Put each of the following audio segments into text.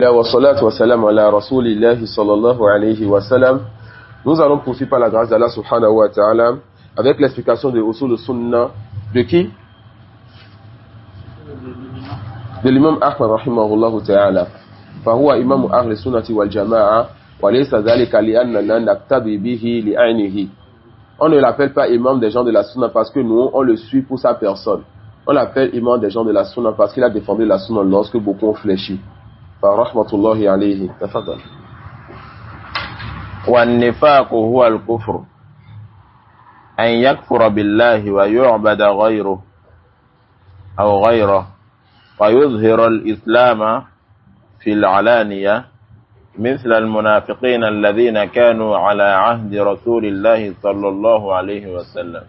Wassalatu wassalamu ala rasulillahi sallallahu alayhi wa sallam. Nous allons poursuivre par la grâce d'Allah subhanahu wa ta'ala avec l'explication de Usul Sunnah de qui? De l'imam Ahmad rahimahullah ta'ala. فهو إمام أهل السنة والجماعة وليس ذلك لأننا نقتدي به لعينه. On ne l'appelle pas imam des gens de la sunna parce que nous on le suit pour sa personne. On l'appelle imam des gens de la sunna parce qu'il a défendu la sunna lorsque beaucoup ont fléchi. فرحمة الله عليه. تفضل. والنفاق هو الكفر أن يكفر بالله ويعبد غيره أو غيره ويظهر الإسلام في العلانية مثل المنافقين الذين كانوا على عهد رسول الله صلى الله عليه وسلم.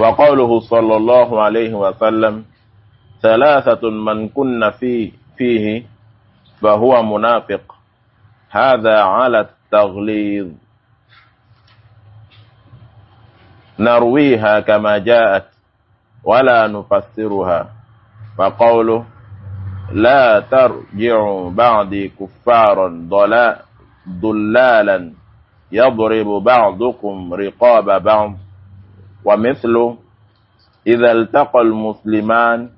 وقوله صلى الله عليه وسلم ثلاثة من كن فيه فهو منافق هذا على التغليظ نرويها كما جاءت ولا نفسرها. وقوله لا ترجعوا بعدي كفارا ضلالا يضرب بعضكم رقاب بعض. ومثله إذا التقى المسلمان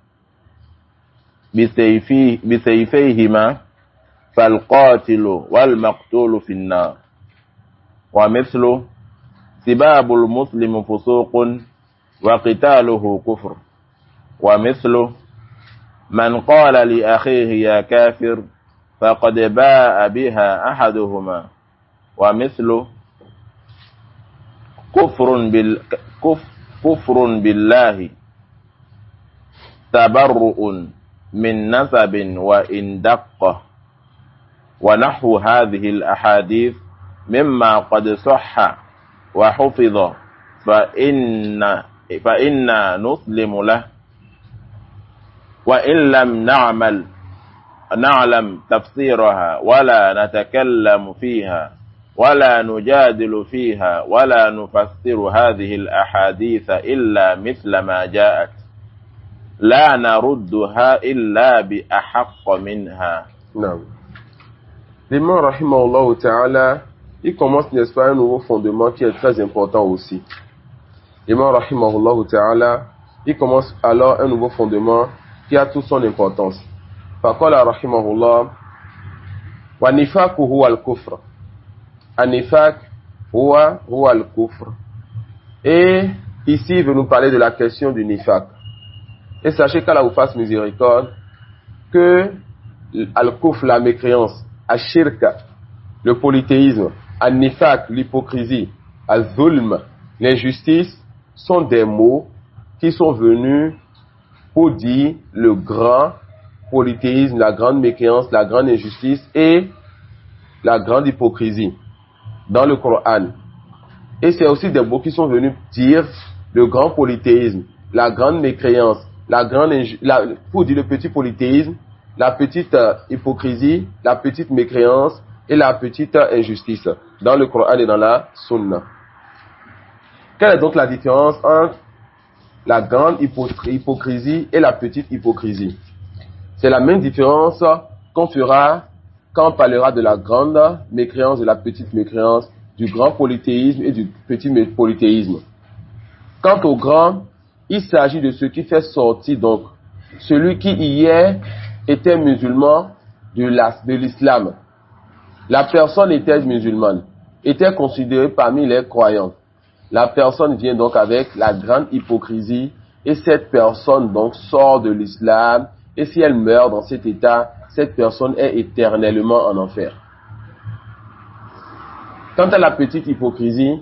بسيفيهما فالقاتل والمقتول في النار. ومثله سباب المسلم فسوق وقتاله كفر. ومثله من قال لأخيه يا كافر فقد باء بها أحدهما. ومثله كفر بالله تبرؤ من نسب وإن دقه. ونحو هذه الأحاديث مما قد صح وحفظ فإنا نسلم له وإن لم نعلم تفسيرها ولا نتكلم فيها ولا نجادل فيها ولا نفسر هذه الأحاديث إلا مثل ما جاءت لا نردها إلا بأحق منها. Non. L'imam rahimahullah ta'ala, il commence, n'est-ce pas, un nouveau fondement qui est très important aussi. L'imam rahimahullah ta'ala, il commence alors un nouveau fondement qui a toute son importance. Faqala rahimahullah wa nifaqu huwa al-kufr. An-nifaq huwa al-kufr. Et ici, il veut nous parler de la question du nifaq. Et sachez qu'Allah vous fasse miséricorde que al-kufr, la mécréance, al-shirka, le polythéisme, al-nifaq, l'hypocrisie, al-zulm, l'injustice, sont des mots qui sont venus pour dire le grand polythéisme, la grande mécréance, la grande injustice et la grande hypocrisie dans le Coran. Et c'est aussi des mots qui sont venus dire le grand polythéisme, la grande mécréance, pour dire le petit polythéisme, la petite hypocrisie, la petite mécréance et la petite injustice dans le Coran et dans la Sunna. Quelle est donc la différence entre la grande hypocrisie et la petite hypocrisie? C'est la même différence qu'on fera quand on parlera de la grande mécréance, de la petite mécréance, du grand polythéisme et du petit polythéisme. Quant au grand, il s'agit de ce qui fait sortir donc celui qui hier était musulman de l'islam. La personne était musulmane, était considérée parmi les croyants. La personne vient donc avec la grande hypocrisie et cette personne donc sort de l'islam et si elle meurt dans cet état, cette personne est éternellement en enfer. Quant à la petite hypocrisie,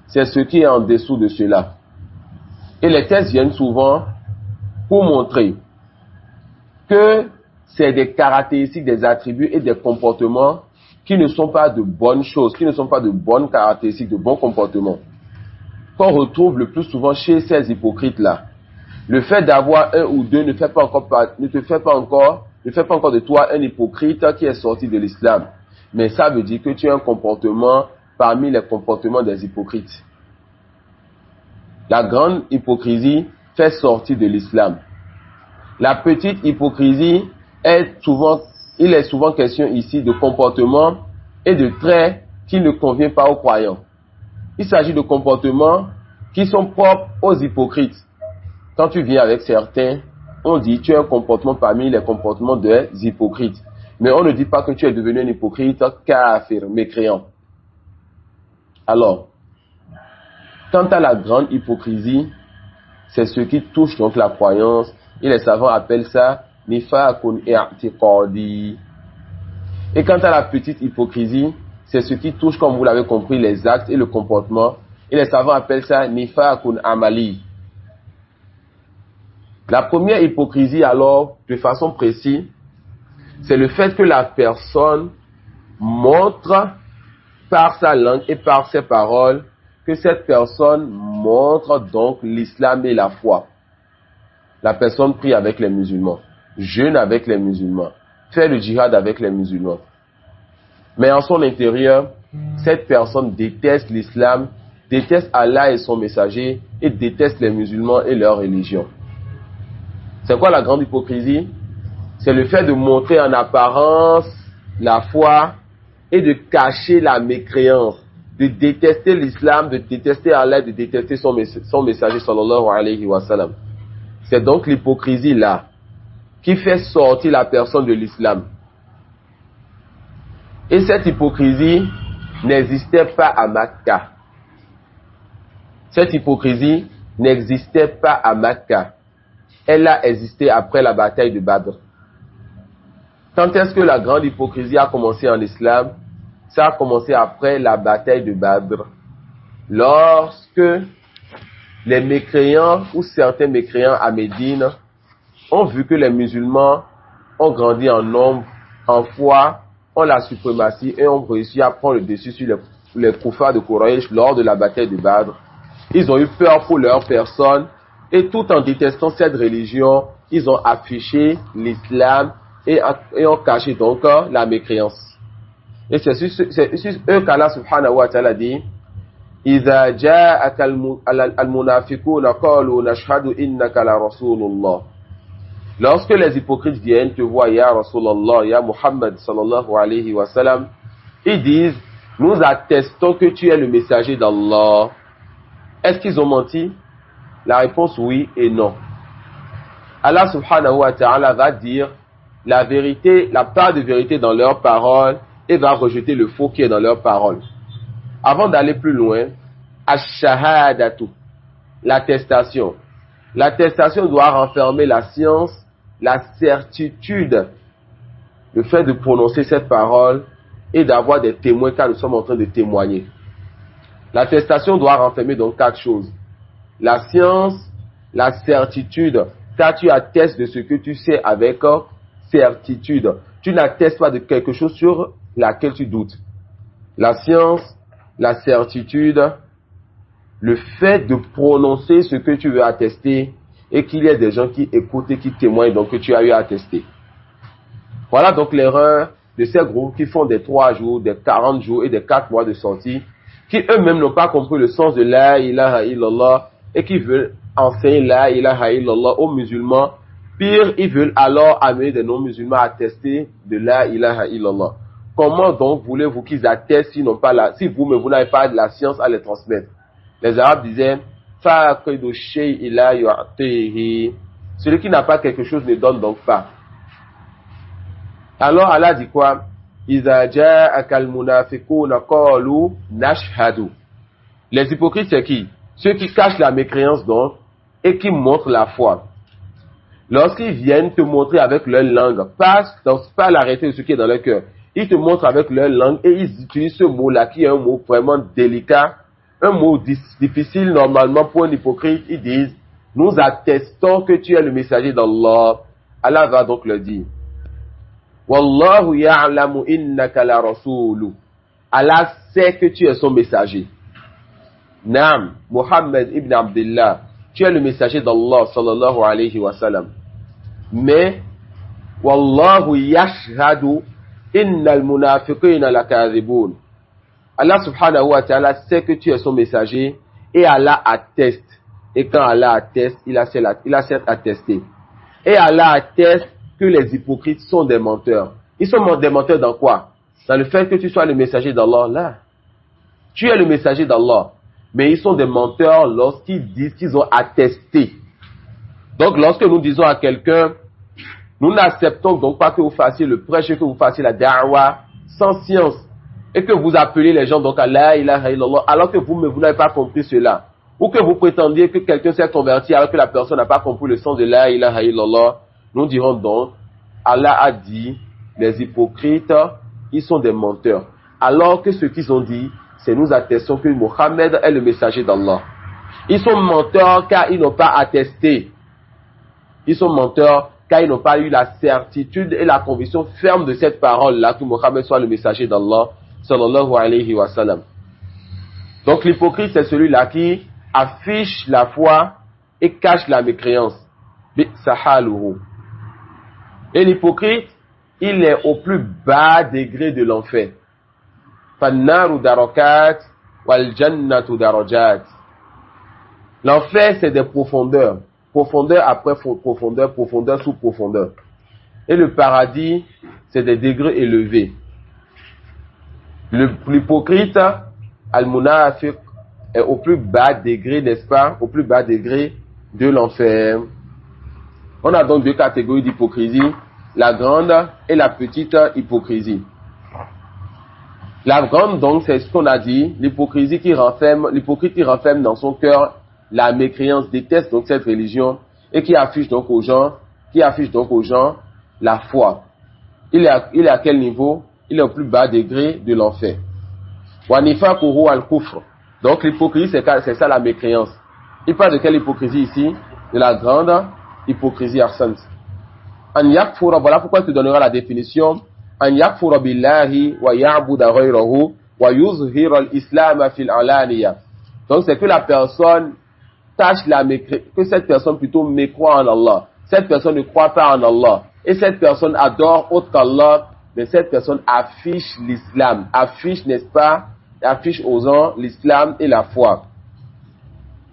c'est ce qui est en dessous de cela. Et les textes viennent souvent pour montrer que c'est des caractéristiques, des attributs et des comportements qui ne sont pas de bonnes choses, qui ne sont pas de bonnes caractéristiques, de bons comportements, qu'on retrouve le plus souvent chez ces hypocrites-là. Le fait d'avoir un ou deux ne te fait pas encore de toi un hypocrite qui est sorti de l'islam. Mais ça veut dire que tu as un comportement parmi les comportements des hypocrites. La grande hypocrisie fait sortir de l'islam. La petite hypocrisie il est souvent question ici de comportement et de traits qui ne conviennent pas aux croyants. Il s'agit de comportements qui sont propres aux hypocrites. Quand tu viens avec certains, on dit tu as un comportement parmi les comportements des hypocrites. Mais on ne dit pas que tu es devenu un hypocrite kafir, mécréant. Alors, quant à la grande hypocrisie, c'est ce qui touche donc la croyance, et les savants appellent ça nifaqun i'tiqadi. Et quant à la petite hypocrisie, c'est ce qui touche, comme vous l'avez compris, les actes et le comportement, et les savants appellent ça nifaqun amali. La première hypocrisie alors, de façon précise, c'est le fait que la personne montre par sa langue et par ses paroles que cette personne montre donc l'islam et la foi. La personne prie avec les musulmans, jeûne avec les musulmans, fait le djihad avec les musulmans. Mais en son intérieur, cette personne déteste l'islam, déteste Allah et son messager et déteste les musulmans et leur religion. C'est quoi la grande hypocrisie? C'est le fait de montrer en apparence la foi et de cacher la mécréance, de détester l'islam, de détester Allah, de détester son messager sallallahu alayhi wa sallam. C'est donc l'hypocrisie là qui fait sortir la personne de l'islam. Et cette hypocrisie n'existait pas à Makka. Cette hypocrisie n'existait pas à Makka. Elle a existé après la bataille de Badr. Quand est-ce que la grande hypocrisie a commencé en islam? Ça a commencé après la bataille de Badr. Lorsque les mécréants ou certains mécréants à Médine ont vu que les musulmans ont grandi en nombre, en foi, ont la suprématie et ont réussi à prendre le dessus sur les koufars de Quraysh lors de la bataille de Badr. Ils ont eu peur pour leur personne et tout en détestant cette religion, ils ont affiché l'islam et ont caché donc la mécréance. Et c'est sur eux qu'Allah subhanahu wa ta'ala dit إِذَا جَاءَكَ الْمُنَافِقُونَ قَالُوا نَشْهَدُ إِنَّكَ لَرَسُولُ اللَّهِ. Lorsque les hypocrites viennent te voir, ya Rasulallah, ya Muhammad sallallahu alayhi wa sallam, ils disent, nous attestons que tu es le messager d'Allah. Est-ce qu'ils ont menti? La réponse oui et non. Allah subhanahu wa ta'ala va dire la vérité, la part de vérité dans leurs paroles et va rejeter le faux qui est dans leurs paroles. Avant d'aller plus loin, ash-shahadatu, l'attestation. L'attestation doit renfermer la science, la certitude, le fait de prononcer cette parole et d'avoir des témoins car nous sommes en train de témoigner. L'attestation doit renfermer donc 4 choses. La science, la certitude, car tu attestes de ce que tu sais avec certitude. Tu n'attestes pas de quelque chose sur laquelle tu doutes. La science, la certitude, le fait de prononcer ce que tu veux attester et qu'il y ait des gens qui écoutent et qui témoignent donc que tu as eu à attester. Voilà donc l'erreur de ces groupes qui font des 3 jours, des 40 jours et des 4 mois de sortie, qui eux-mêmes n'ont pas compris le sens de la ilaha illallah et qui veulent enseigner la ilaha illallah aux musulmans. Pire, ils veulent alors amener des non-musulmans à attester de la ilaha illallah. Comment donc voulez-vous qu'ils attestent si vous n'avez pas de la science à les transmettre? Les Arabes disaient celui qui n'a pas quelque chose ne donne donc pas. Alors Allah dit quoi? Les hypocrites c'est qui? Ceux qui cachent la mécréance donc et qui montrent la foi. Lorsqu'ils viennent te montrer avec leur langue, pas l'arrêter de ce qui est dans leur cœur, ils te montrent avec leur langue et ils utilisent ce mot-là qui est un mot vraiment délicat, un mot difficile normalement pour un hypocrite. Ils disent, nous attestons que tu es le messager d'Allah. Allah va donc le dire. Wallahu ya'lamu innaka la rasulu. Allah sait que tu es son messager. Naam, Muhammad ibn Abdullah, tu es le messager d'Allah sallallahu alayhi wa sallam. Mais, Wallahu yashhadu innal munafiqina lakadhibun. Allah subhanahu wa ta'ala sait que tu es son messager et Allah atteste. Et quand Allah atteste, il a certes attesté. Et Allah atteste que les hypocrites sont des menteurs. Ils sont des menteurs dans quoi? Dans le fait que tu sois le messager d'Allah. Là, tu es le messager d'Allah. Mais ils sont des menteurs lorsqu'ils disent qu'ils ont attesté. Donc, lorsque nous disons à quelqu'un, nous n'acceptons donc pas que vous fassiez le prêche, que vous fassiez la da'wa sans science, et que vous appelez les gens donc à la ilaha illallah, alors que vous n'avez pas compris cela. Ou que vous prétendiez que quelqu'un s'est converti alors que la personne n'a pas compris le sens de la ilaha illallah. Nous dirons donc, Allah a dit, les hypocrites, ils sont des menteurs. Alors que ce qu'ils ont dit, c'est nous attestons que Mohammed est le messager d'Allah. Ils sont menteurs car ils n'ont pas attesté. Ils sont menteurs car ils n'ont pas eu la certitude et la conviction ferme de cette parole-là, que Mohammed soit le messager d'Allah, sallallahu alayhi wa sallam. Donc l'hypocrite, c'est celui-là qui affiche la foi et cache la mécréance. Et l'hypocrite, il est au plus bas degré de l'enfer. Fannaru darakat wal jannatu darajat. L'enfer, c'est des profondeurs. Profondeur après profondeur, profondeur sous profondeur. Et le paradis, c'est des degrés élevés. L'hypocrite, al-munafiq, est au plus bas degré, n'est-ce pas? Au plus bas degré de l'enfer. On a donc deux catégories d'hypocrisie, la grande et la petite hypocrisie. La grande, donc, c'est ce qu'on a dit, l'hypocrite qui renferme dans son cœur la mécréance, déteste donc cette religion et qui affiche donc aux gens la foi. Il est à quel niveau? Il est au plus bas degré de l'enfer. Wanifaquhu al-kufr. Donc l'hypocrisie, c'est ça la mécréance. Il parle de quelle hypocrisie ici? De la grande hypocrisie absente. An yakfura, voilà pourquoi il te donnera la définition. An yakfura billahi wa ya'buda ghayrahu wa yuzhira al-islam fil alaniya. Donc c'est que la personne que cette personne plutôt mécroit en Allah. Cette personne ne croit pas en Allah. Et cette personne adore autre qu'Allah, mais cette personne affiche l'islam. N'est-ce pas? Affiche aux gens l'islam et la foi.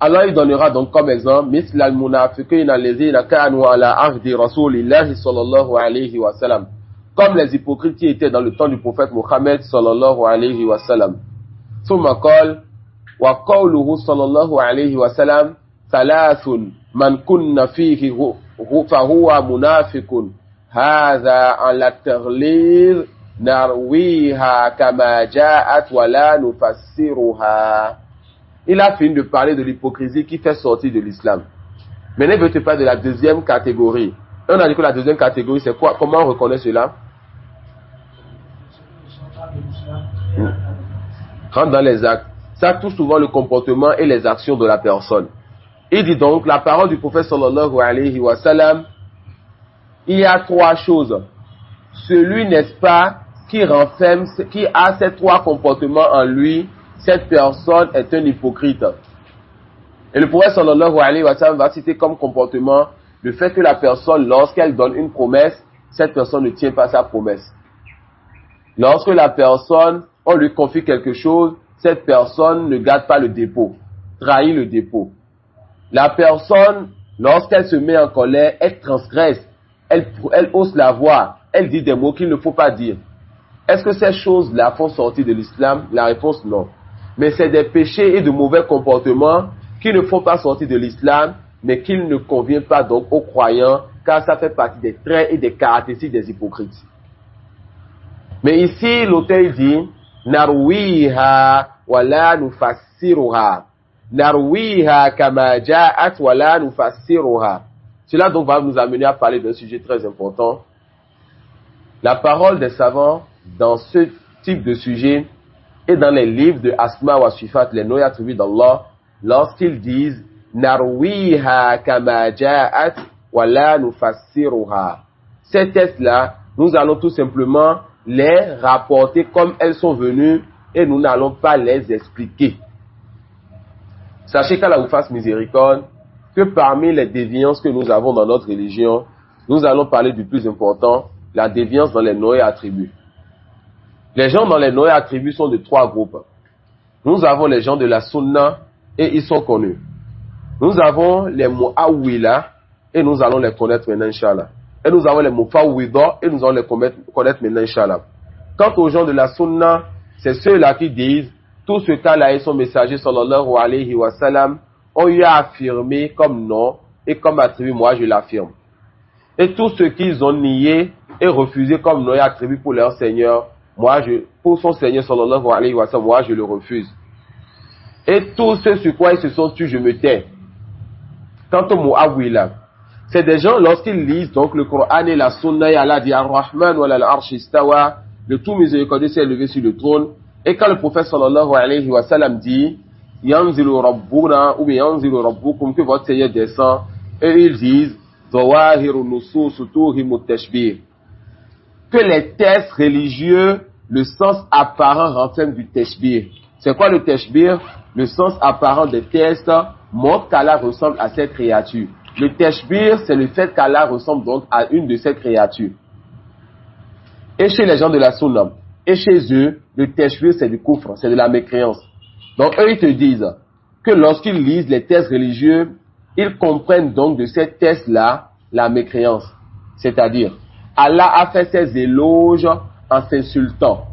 Allah il donnera donc comme exemple, misl al-munafiqina allazina kanu ala ahdi rasulillahi sallallahu alayhi wa sallam. Comme les hypocrites qui étaient dans le temps du prophète Mohammed sallallahu alayhi wa sallam. Thumma qala wa qawluhu sallallahu alayhi wa sallam thalathun man kunna fihi fahuwa munafiqun hadha ala taghliz narwiha kama ja'at wa la nufassiruha. Il a fini de parler de l'hypocrisie qui fait sortir de l'islam. Maintenant, il veut te parler de la deuxième catégorie. On a dit que la deuxième catégorie, c'est quoi? Comment on reconnaît cela? Rentre dans les actes. Ça touche souvent le comportement et les actions de la personne. Il dit donc, la parole du prophète sallallahu alayhi wa sallam, il y a trois choses. Celui, n'est-ce pas, qui renferme, qui a ces trois comportements en lui, cette personne est un hypocrite. Et le prophète sallallahu alayhi wa sallam va citer comme comportement le fait que la personne, lorsqu'elle donne une promesse, cette personne ne tient pas sa promesse. Lorsque la personne, on lui confie quelque chose, cette personne ne garde pas le dépôt, trahit le dépôt. La personne, lorsqu'elle se met en colère, elle transgresse, elle hausse la voix, elle dit des mots qu'il ne faut pas dire. Est-ce que ces choses-là font sortir de l'islam? La réponse non. Mais c'est des péchés et de mauvais comportements qui ne font pas sortir de l'islam, mais qui ne conviennent pas donc aux croyants, car ça fait partie des traits et des caractéristiques des hypocrites. Mais ici, l'auteur dit, narwiha wa la nufassiruha. Narwiha kama ja'at wa la nufassiruha. Cela donc va nous amener à parler d'un sujet très important. La parole des savants dans ce type de sujet et dans les livres de Asma wa Sifat, les noms et attributs d'Allah, lorsqu'ils disent narwiha kama ja'at wa la nufassiruha. Ces textes-là, nous allons tout simplement les rapporter comme elles sont venues et nous n'allons pas les expliquer. Sachez qu'Allah vous fasse miséricorde que parmi les déviances que nous avons dans notre religion, nous allons parler du plus important, la déviance dans les noms et attributs. Les gens dans les noms et attributs sont de trois groupes. Nous avons les gens de la Sunna et ils sont connus. Nous avons les Mu'awwila et nous allons les connaître maintenant, Inch'Allah. et nous avons les Mufawwida, et nous allons les connaître maintenant, Inch'Allah. Quant aux gens de la Sunna, c'est ceux-là qui disent tout ce qu'Allah et son messager sallallahu alayhi wa sallam ont eu à affirmer comme nom et comme attribut, moi je l'affirme. Et tout ce qu'ils ont nié et refusé comme nom et attribut pour leur Seigneur, pour son Seigneur sallallahu alayhi wa sallam, moi je le refuse. Et tout ce sur quoi ils se sont tus, je me tais. Quant au Mu'awwila, c'est des gens lorsqu'ils lisent donc le Coran et la Sunna, et Allah dit Ar-Rahman wa al-Arsh istawa, le tout miséricordieux s'est élevé sur le trône. Et quand le prophète sallallahu alayhi wa sallam dit Yanzilu Rabbuna ou bien Yanzilu Rabbukum, que votre Seigneur descend, et ils disent Zawahiru nusus tuhimu tashbih, que les textes religieux, le sens apparent renferme du tashbih. C'est quoi le tashbih? Le sens apparent des textes montre qu'Allah ressemble à cette créature. Le tashbih, c'est le fait qu'Allah ressemble donc à une de ces créatures. Et chez les gens de la Sunna, et chez eux, le tashbih, c'est du kufr, c'est de la mécréance. Donc eux, ils te disent que lorsqu'ils lisent les textes religieux, ils comprennent donc de ces textes-là la mécréance. C'est-à-dire, Allah a fait ses éloges en s'insultant.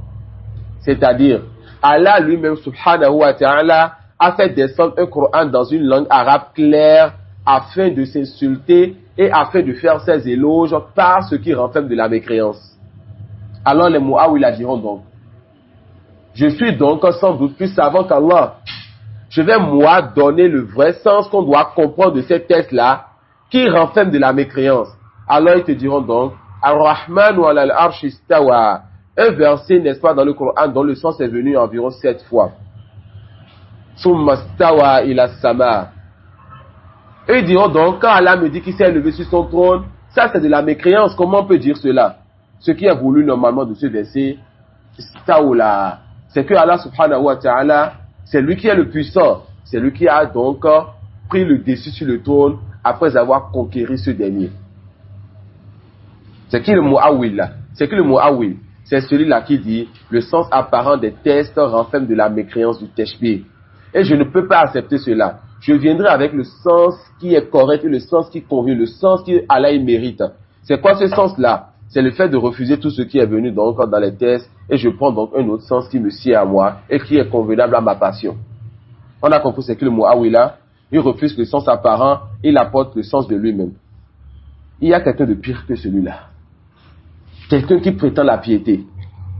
C'est-à-dire, Allah lui-même, subhanahu wa ta'ala, a fait descendre un Coran dans une langue arabe claire afin de s'insulter et afin de faire ses éloges par ce qui renferme de la mécréance. Alors les Mu'awwila diront donc, je suis donc sans doute plus savant qu'Allah. Je vais moi donner le vrai sens qu'on doit comprendre de ces textes-là qui renferment de la mécréance. Alors ils te diront donc, Ar-Rahman wa al-Arsh istawa, un verset, n'est-ce pas, dans le Coran dont le sens est venu environ 7 fois. Summa stawa ila sama. Ils diront donc, quand Allah me dit qu'il s'est élevé sur son trône, ça c'est de la mécréance. Comment on peut dire cela? Ce qui est voulu normalement de ce verset, c'est que Allah subhanahu wa ta'ala, c'est lui qui est le puissant. C'est lui qui a donc pris le dessus sur le trône après avoir conquéri ce dernier. C'est qui le Mu'awwil là? C'est que le Mu'awwil, c'est celui-là qui dit le sens apparent des textes renferme de la mécréance du tashbih. Et je ne peux pas accepter cela. Je viendrai avec le sens qui est correct et le sens qui convient, le sens que Allah mérite. C'est quoi ce sens-là? C'est le fait de refuser tout ce qui est venu donc dans les textes et je prends donc un autre sens qui me sied à moi et qui est convenable à ma passion. On a compris, c'est que le Mu'awwila, il refuse le sens apparent, il apporte le sens de lui-même. Il y a quelqu'un de pire que celui-là. Quelqu'un qui prétend la piété.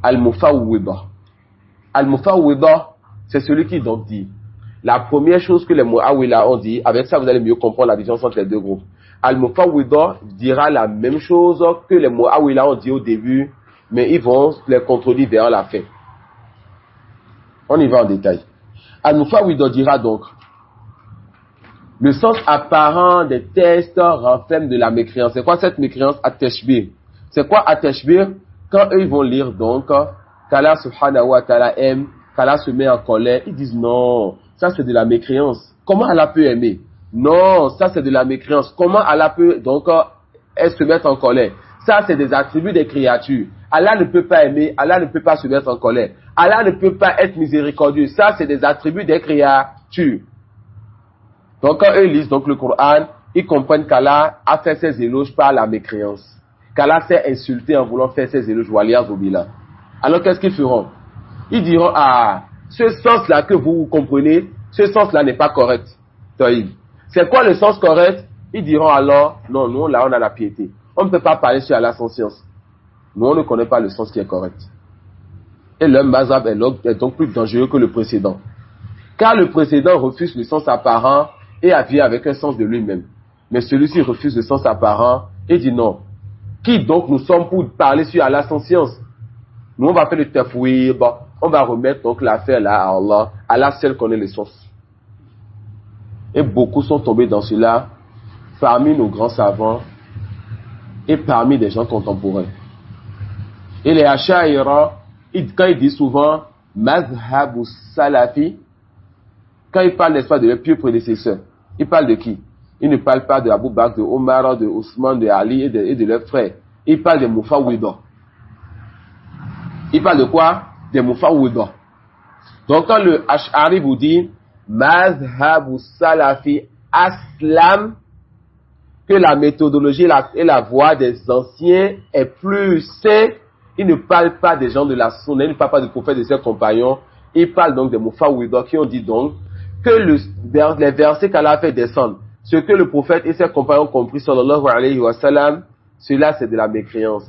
Al-Mufawwida. Al-Mufawwida, c'est celui qui donc dit. La première chose que les Mu'awwila ont dit, avec ça vous allez mieux comprendre la différence entre les deux groupes. Al-Mufawwida dira la même chose que les Mu'awwila ont dit au début, mais ils vont les contredire vers la fin. On y va en détail. Al-Mufawwida dira donc, le sens apparent des textes renferme de la mécréance. C'est quoi cette mécréance? At-tashbih. C'est quoi at-tashbih? Quand eux ils vont lire donc qu'Allah subhanahu wa ta'ala aime, qu'Allah se met en colère, ils disent non, ça c'est de la mécréance. Comment Allah peut aimer? Non, ça c'est de la mécréance. Comment Allah peut donc se mettre en colère? Ça c'est des attributs des créatures. Allah ne peut pas aimer, Allah ne peut pas se mettre en colère. Allah ne peut pas être miséricordieux. Ça c'est des attributs des créatures. Donc quand eux lisent donc le Coran, ils comprennent qu'Allah a fait ses éloges par la mécréance. Qu'Allah s'est insulté en voulant faire ses éloges. Alors qu'est-ce qu'ils feront? Ils diront, ah, ce sens-là que vous comprenez, ce sens-là n'est pas correct. C'est quoi le sens correct? Ils diront alors, non, nous là on a la piété. On ne peut pas parler sur Allah sans science. Nous on ne connaît pas le sens qui est correct. Et le mazhab est donc plus dangereux que le précédent. Car le précédent refuse le sens apparent et vient avec un sens de lui-même. Mais celui-ci refuse le sens apparent et dit non. Qui donc nous sommes pour parler sur Allah sans science? Nous on va faire le tafwid, on va remettre donc l'affaire là à Allah. Allah seul connaît le sens. Et beaucoup sont tombés dans cela parmi nos grands savants et parmi des gens contemporains. Et les Ash'aïra, quand ils disent souvent Mazhabu Salafi, quand ils parlent, n'est-ce pas, de leurs pieux prédécesseurs, ils parlent de qui? Ils ne parlent pas de Abu Bakr, de Omar, de Ousmane, de Ali et de leurs frères. Ils parlent des Mufawwida. Ils parlent de quoi? Des Mufawwida. Donc quand le Ash'ari vous dit Mazhabu Salafi Aslam, que la méthodologie et la voie des anciens est plus saine. Il ne parle pas des gens de la sunna, il ne parle pas du prophète et de ses compagnons. Il parle donc des Mufawwida qui ont dit donc que les versets qu'Allah a fait descendre, ce que le prophète et ses compagnons ont compris, sallallahu alayhi wa sallam, cela c'est de la mécréance.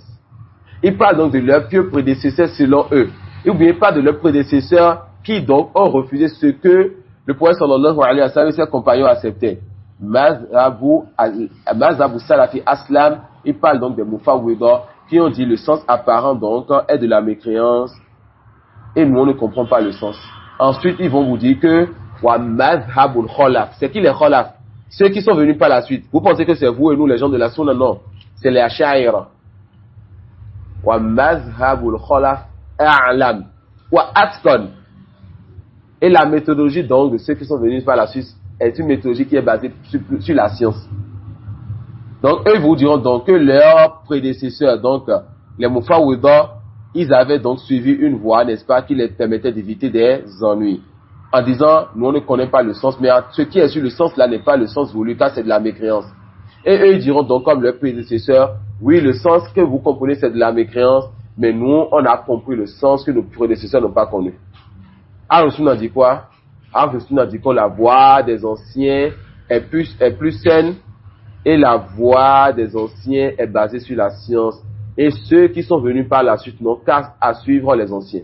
Il parle donc de leurs pieux prédécesseurs selon eux. Et n'oubliez pas de leurs prédécesseurs qui donc ont refusé ce que le prophète sallallahu alayhi wa sallam et ses compagnons acceptaient. Mazhabu Salafi Aslam, il parle donc des Mufawwida qui ont dit le sens apparent donc est de la mécréance et nous on ne comprend pas le sens. Ensuite ils vont vous dire que wa mazhabul khalaf, c'est qui les khalaf? Ceux qui sont venus par la suite. Vous pensez que c'est vous et nous les gens de la sunna? Non, c'est les ash'aira. Wa mazhabul khalaf a'lam wa atqan. Et la méthodologie donc de ceux qui sont venus par la suite est une méthodologie qui est basée sur la science. Donc, eux vous diront donc que leurs prédécesseurs, donc les Mufawwida, ils avaient donc suivi une voie, n'est-ce pas, qui les permettait d'éviter des ennuis. En disant, nous on ne connaît pas le sens, mais ce qui est sur le sens là n'est pas le sens voulu, car c'est de la mécréance. Et eux ils diront donc comme leurs prédécesseurs, oui, le sens que vous comprenez c'est de la mécréance, mais nous on a compris le sens que nos prédécesseurs n'ont pas connu. Al-Sunna dit quoi? Al-Sunna dit que la voie des anciens est plus saine et la voie des anciens est basée sur la science. Et ceux qui sont venus par la suite n'ont qu'à suivre les anciens.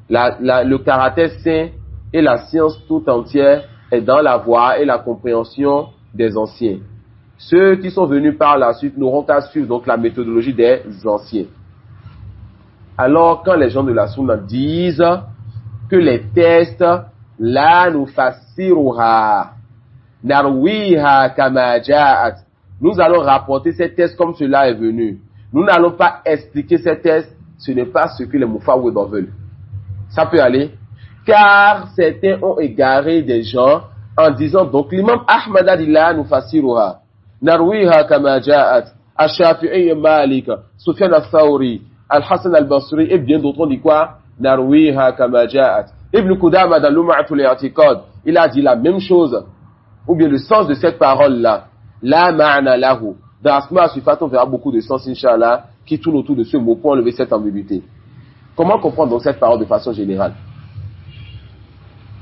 Le caractère sain et la science tout entière est dans la voie et la compréhension des anciens. Ceux qui sont venus par la suite n'auront qu'à suivre donc la méthodologie des anciens. Alors quand les gens de la Sunna disent que les tests la nufassiruha narwiha kama ja'at, nous allons rapporter ces tests comme cela est venu. Nous n'allons pas expliquer ces tests, ce n'est pas ce que les Mufawwida veulent. Ça peut aller, car certains ont égaré des gens en disant donc l'imam Ahmad a dit la nufassiruha narwiha kama ja'at, Ash-Shafi'i, Malik, Sufyan al-Thawri, Al-Hassan al-Basri et bien d'autres ont dit quoi? Narwiha kama ja'at. Ibn Qudama dans Lum'atul I'tiqad, il a dit la même chose, ou bien le sens de cette parole-là. La ma'na lahu. Dans Asma Sifat, on verra beaucoup de sens, Inch'Allah, qui tourne autour de ce mot pour enlever cette ambiguïté. Comment comprendre donc cette parole de façon générale?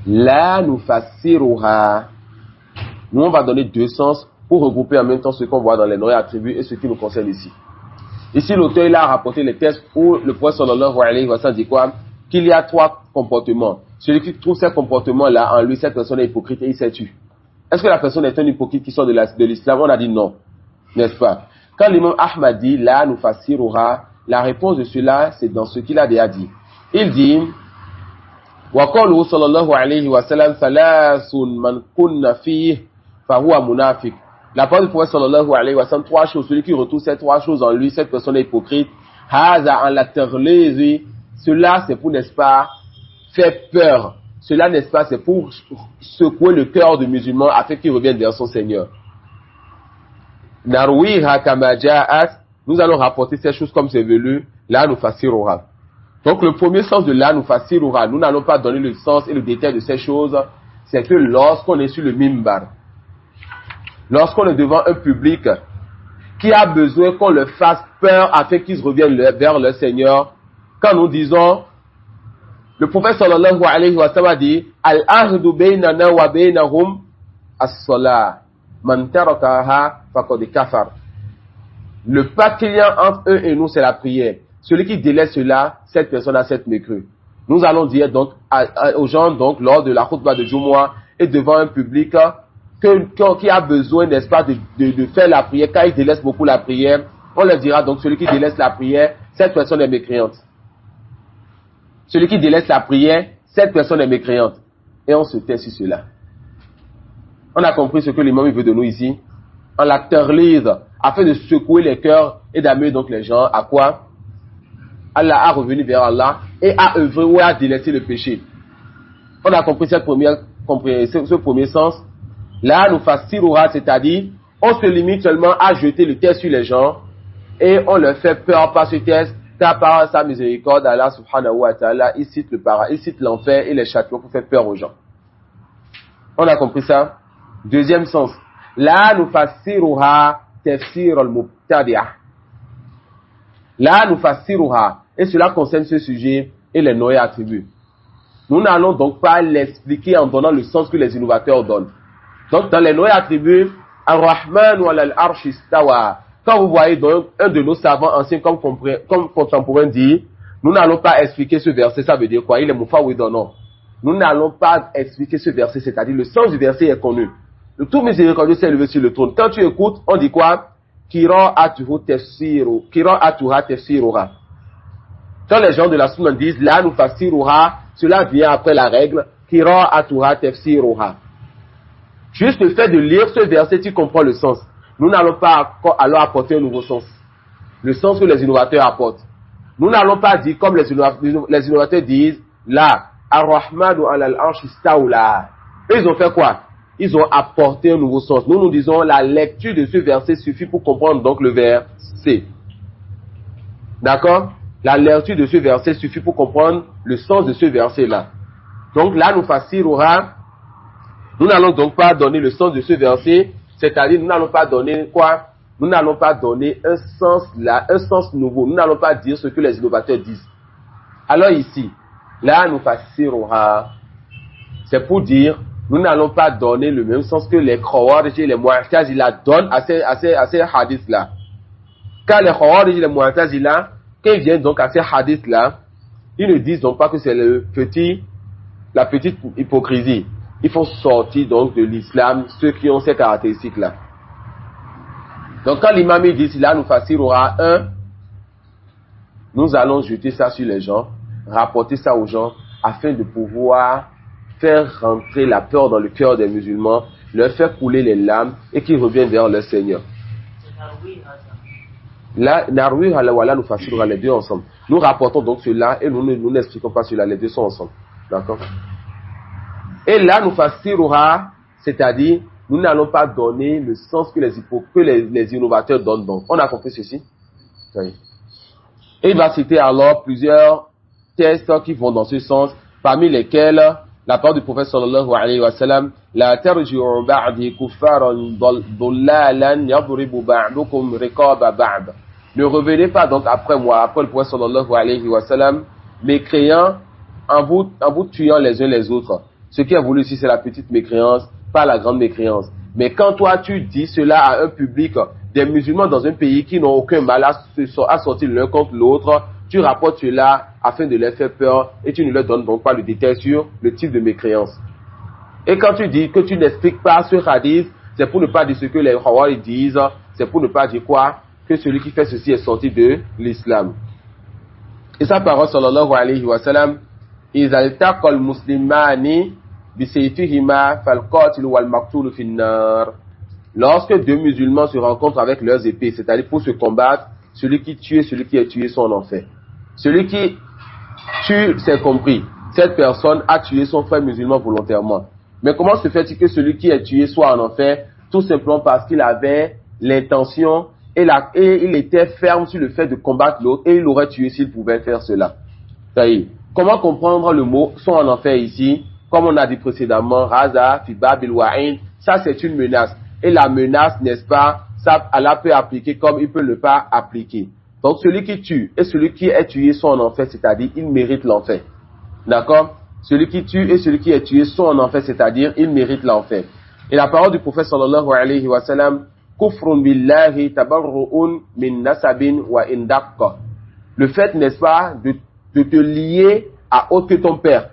La nufassiruha. Nous, on va donner deux sens pour regrouper en même temps ce qu'on voit dans les noms et attributs et ce qui nous concerne ici. Ici, l'auteur, il a rapporté les textes où le prophète sallallahu alayhi wa sallam dit quoi? Qu'il y a trois comportements. Celui qui trouve ces comportements-là en lui, cette personne est hypocrite et il s'est tué. Est-ce que la personne est un hypocrite qui sort de l'islam? On a dit non. N'est-ce pas? Quand l'imam Ahmad dit, la nufassiruha, la réponse de cela, c'est dans ce qu'il a déjà dit. Il dit, wa qawluhu sallallahu alayhi wa sallam, thalathun man kunna fihi, fahuwa munafiq. La parole du prophète sallallahu alayhi wa sallam, trois choses. Celui qui retrouve ces trois choses en lui, cette personne est hypocrite. Haza an la terlezi. Cela, c'est pour, n'est-ce pas, faire peur. Cela, n'est-ce pas, c'est pour secouer le cœur du musulman afin qu'il revienne vers son Seigneur. Narwiha kama ja'at. Nous allons rapporter ces choses comme c'est venu. La nufassiruha. Donc, le premier sens de la nufassiruha, nous n'allons pas donner le sens et le détail de ces choses. C'est que lorsqu'on est sur le mimbar, lorsqu'on est devant un public qui a besoin qu'on leur fasse peur afin qu'ils reviennent vers leur Seigneur, quand nous disons, le prophète sallallahu alayhi wa sallam a dit, al-ahdu baynana wa baynahum as-salah, man tarakaha faqad kafar. Le pacte qu'il y a entre eux et nous, c'est la prière. Celui qui délaisse cela, cette personne a cette mécrue. Nous allons dire donc aux gens donc lors de la khutbah de Jumu'ah et devant un public qui a besoin, n'est-ce pas, de faire la prière, car il délaisse beaucoup la prière, on leur dira donc celui qui délaisse la prière, cette personne est mécréante. Celui qui délaisse la prière, cette personne est mécréante. Et on se tait sur cela. On a compris ce que l'imam veut de nous ici. On la terlise afin de secouer les cœurs et d'amener donc les gens à quoi? Allah a revenu vers Allah et à œuvrer ou à délaisser le péché. On a compris ce premier sens. Là, nous fassiruha, c'est-à-dire, on se limite seulement à jeter le test sur les gens et on leur fait peur par ce test, car par sa miséricorde, Allah subhanahu wa ta'ala, il cite l'enfer et les châtiments pour faire peur aux gens. On a compris ça? Deuxième sens. La nufassiruha tafsir al-mubtadi'a. La nufassiruha. Et cela concerne ce sujet et les noms et attributs. Nous n'allons donc pas l'expliquer en donnant le sens que les innovateurs donnent. Donc, dans les noms et attributs, Ar-Rahman wa al-Arsh istawa. Quand vous voyez donc un de nos savants anciens comme contemporains dit, nous n'allons pas expliquer ce verset, ça veut dire quoi? Il est mufawwid ou non? Nous n'allons pas expliquer ce verset, c'est-à-dire le sens du verset est connu. Le tout miséricordieux s'est élevé sur le trône. Quand tu écoutes, on dit quoi? Qira'atuha tafsiruha. Quand les gens de la sunna disent la nufassiruha, cela vient après la règle qira'atuha tafsiruha. Juste le fait de lire ce verset, tu comprends le sens. Nous n'allons pas alors apporter un nouveau sens. Le sens que les innovateurs apportent. Nous n'allons pas dire comme les innovateurs disent là, Ar-Rahmanu alal arsh istawla. Ils ont fait quoi? Ils ont apporté un nouveau sens. Nous disons la lecture de ce verset suffit pour comprendre donc le verset. D'accord? La lecture de ce verset suffit pour comprendre le sens de ce verset-là. Donc là, nous fassiruha. Nous n'allons donc pas donner le sens de ce verset, c'est-à-dire nous n'allons pas donner quoi? Nous n'allons pas donner un sens nouveau. Nous n'allons pas dire ce que les innovateurs disent. Alors ici, là nous fassiruha, c'est pour dire, nous n'allons pas donner le même sens que les Khawarij et les Mu'tazila donnent à ces hadiths-là. Car les Khawarij et les Mu'tazila, quand ils viennent donc à ces hadiths-là, ils ne disent donc pas que c'est la petite hypocrisie. Il faut sortir donc de l'islam ceux qui ont ces caractéristiques-là. Donc quand l'imam dit là nous fassiruha 1, nous allons jeter ça sur les gens, rapporter ça aux gens afin de pouvoir faire rentrer la peur dans le cœur des musulmans, leur faire couler les larmes et qu'ils reviennent vers leur Seigneur. Là, narwi wala nous fassiruha les deux ensemble. Nous rapportons donc cela et nous n'expliquons pas cela, les deux sont ensemble. D'accord? Et là, nous fassiruha, c'est-à-dire, nous n'allons pas donner le sens que les innovateurs donnent donc. On a compris ceci? Oui. Et il va citer alors plusieurs textes qui vont dans ce sens, parmi lesquels la parole du prophète sallallahu alayhi wa sallam, la tarji'u ba'di kuffaran dullalan yadribu ba'dukum riqaba ba'd. Ne revenez pas donc après moi, après le prophète sallallahu alayhi wa sallam, mécréants en vous tuant les uns les autres. Ce qui est voulu ici, c'est la petite mécréance, pas la grande mécréance. Mais quand toi, tu dis cela à un public, des musulmans dans un pays qui n'ont aucun mal à sortir l'un contre l'autre, tu rapportes cela afin de leur faire peur et tu ne leur donnes donc pas le détail sur le type de mécréance. Et quand tu dis que tu n'expliques pas ce hadith, c'est pour ne pas dire ce que les Khawarij disent, c'est pour ne pas dire quoi? Que celui qui fait ceci est sorti de l'islam. Et sa parole, sallallahu alayhi wa sallam, إذا التقى المسلمان بسيفهما فالقاتل والمقتول في النار. Lorsque deux musulmans se rencontrent avec leurs épées, c'est-à-dire pour se combattre, celui qui tue et celui qui est tué sont en enfer. Celui qui tue, c'est compris. Cette personne a tué son frère musulman volontairement. Mais comment se fait-il que celui qui est tué soit en enfer? Tout simplement parce qu'il avait l'intention et il était ferme sur le fait de combattre l'autre et il l'aurait tué s'il pouvait faire cela. Ça y est. Comment comprendre le mot sont en enfer ici? Comme on a dit précédemment, Raza, Fiba, Bilwa'in, ça c'est une menace. Et la menace, n'est-ce pas, ça, Allah peut appliquer comme il peut ne pas appliquer. Donc celui qui tue et celui qui est tué sont en enfer, c'est-à-dire il mérite l'enfer. D'accord? Celui qui tue et celui qui est tué sont en enfer, c'est-à-dire il mérite l'enfer. Et la parole du prophète sallallahu alayhi wa sallam, Kufrun billahi tabarru'un min nasabin wa indaqqa. Le fait, n'est-ce pas, de te lier à autre que ton père.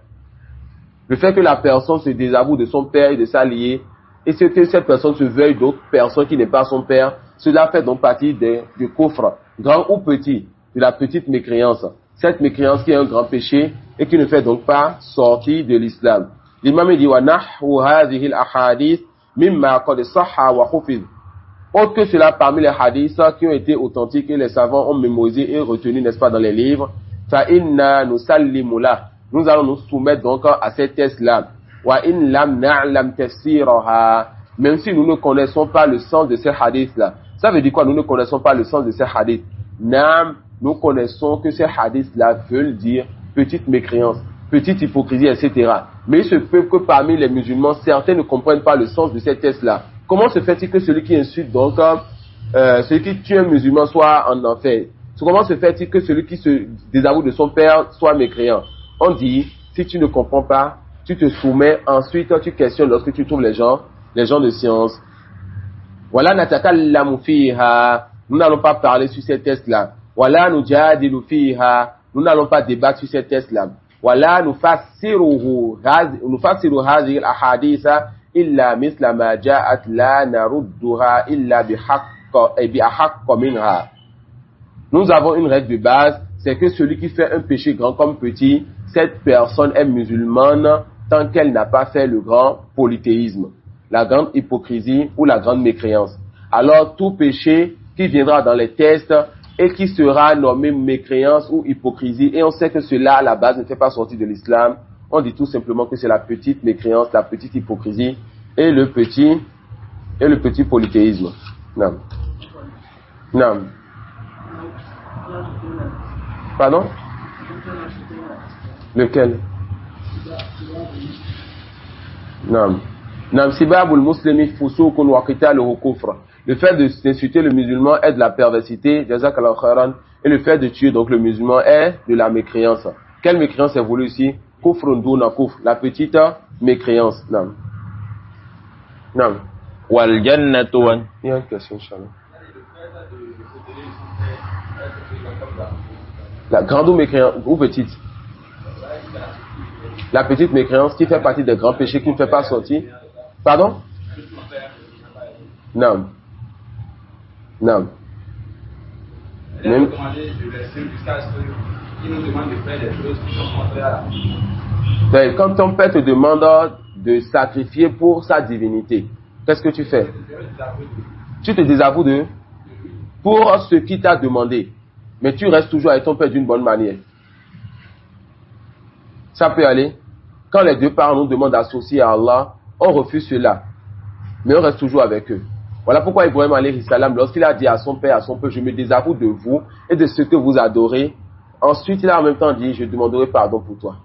Le fait que la personne se désavoue de son père et de sa liée, et ce que cette personne se veuille d'autres personnes qui n'est pas son père, cela fait donc partie du kufr, grand ou petit, de la petite mécréance. Cette mécréance qui est un grand péché et qui ne fait donc pas sortir de l'islam. L'imam dit wa nahwu hadhihi al-ahadith mimma qad sahha wa hufiz. Autre que cela parmi les hadiths qui ont été authentiques et les savants ont mémorisé et retenu, n'est-ce pas, dans les livres, fa inna nusallimu la. Nous allons nous soumettre donc à ces tests-là. Wa in lam na'lam tafsiraha. Même si nous ne connaissons pas le sens de ces hadiths-là. Ça veut dire quoi? Nous ne connaissons pas le sens de ces hadiths. Nam, nous connaissons que ces hadiths-là veulent dire petite mécréance, petite hypocrisie, etc. Mais il se peut que parmi les musulmans, certains ne comprennent pas le sens de ces tests-là. comment se fait-il que celui qui insulte donc celui qui tue un musulman soit en enfer? Comment se fait-il que celui qui se désavoue de son père soit mécréant? On dit, si tu ne comprends pas, tu te soumets, ensuite tu questionnes lorsque tu trouves les gens de science. Voilà, natakallamu fiha. Nous n'allons pas parler sur ces tests-là. Voilà, nujadilu fiha. Nous n'allons pas débattre sur ces tests-là. Voilà, nufassiru hadhihi al-ahaditha illa mithla ma ja'at la narudduha illa bihaqqa minha. Nous avons une règle de base, c'est que celui qui fait un péché grand comme petit, cette personne est musulmane tant qu'elle n'a pas fait le grand polythéisme, la grande hypocrisie ou la grande mécréance. Alors tout péché qui viendra dans les tests et qui sera nommé mécréance ou hypocrisie, et on sait que cela à la base ne fait pas sortir de l'islam, on dit tout simplement que c'est la petite mécréance, la petite hypocrisie et le petit polythéisme. Non. Non. Pardon? Lequel? Non. Nam sibabul muslimi fusukun wa qitaluhu kufr. Le fait d'insulter le musulman est de la perversité, jazakallahu khairan, et le fait de tuer donc le musulman est de la mécréance. Quelle mécréance est voulue ici? Kufrun duna kufr, la petite mécréance. Non. Non. Wal jannatu wan. Il y a une question, Inch'Allah. La grande ou mécréance, ou petite? La petite mécréance qui fait partie des grands péchés qui ne fait pas sortir. Pardon? Non. Non. Même... Quand ton père te demande de sacrifier pour sa divinité, qu'est-ce que tu fais? Tu te désavoues de pour ce qui t'a demandé, mais tu restes toujours avec ton père d'une bonne manière. Ça peut aller. Quand les deux parents nous demandent d'associer à Allah, on refuse cela, mais on reste toujours avec eux. Voilà pourquoi Ibrahim alayhi salam, lorsqu'il a dit à son père, à son peuple, je me désavoue de vous et de ce que vous adorez, ensuite il a en même temps dit, je demanderai pardon pour toi.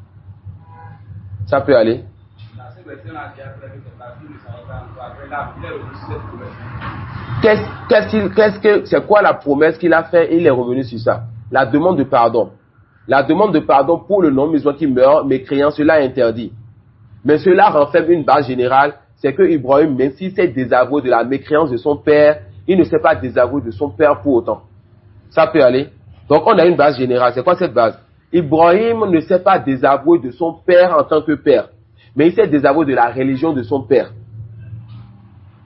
Ça peut aller. C'est quoi la promesse qu'il a fait? Il est revenu sur ça. La demande de pardon. La demande de pardon pour le non-musulman qui meurt, mécréant, cela est interdit. Mais cela renferme une base générale, c'est que Ibrahim, même s'il s'est désavoué de la mécréance de son père, il ne s'est pas désavoué de son père pour autant. Ça peut aller. Donc on a une base générale. C'est quoi cette base? Ibrahim ne s'est pas désavoué de son père en tant que père, mais il s'est désavoué de la religion de son père.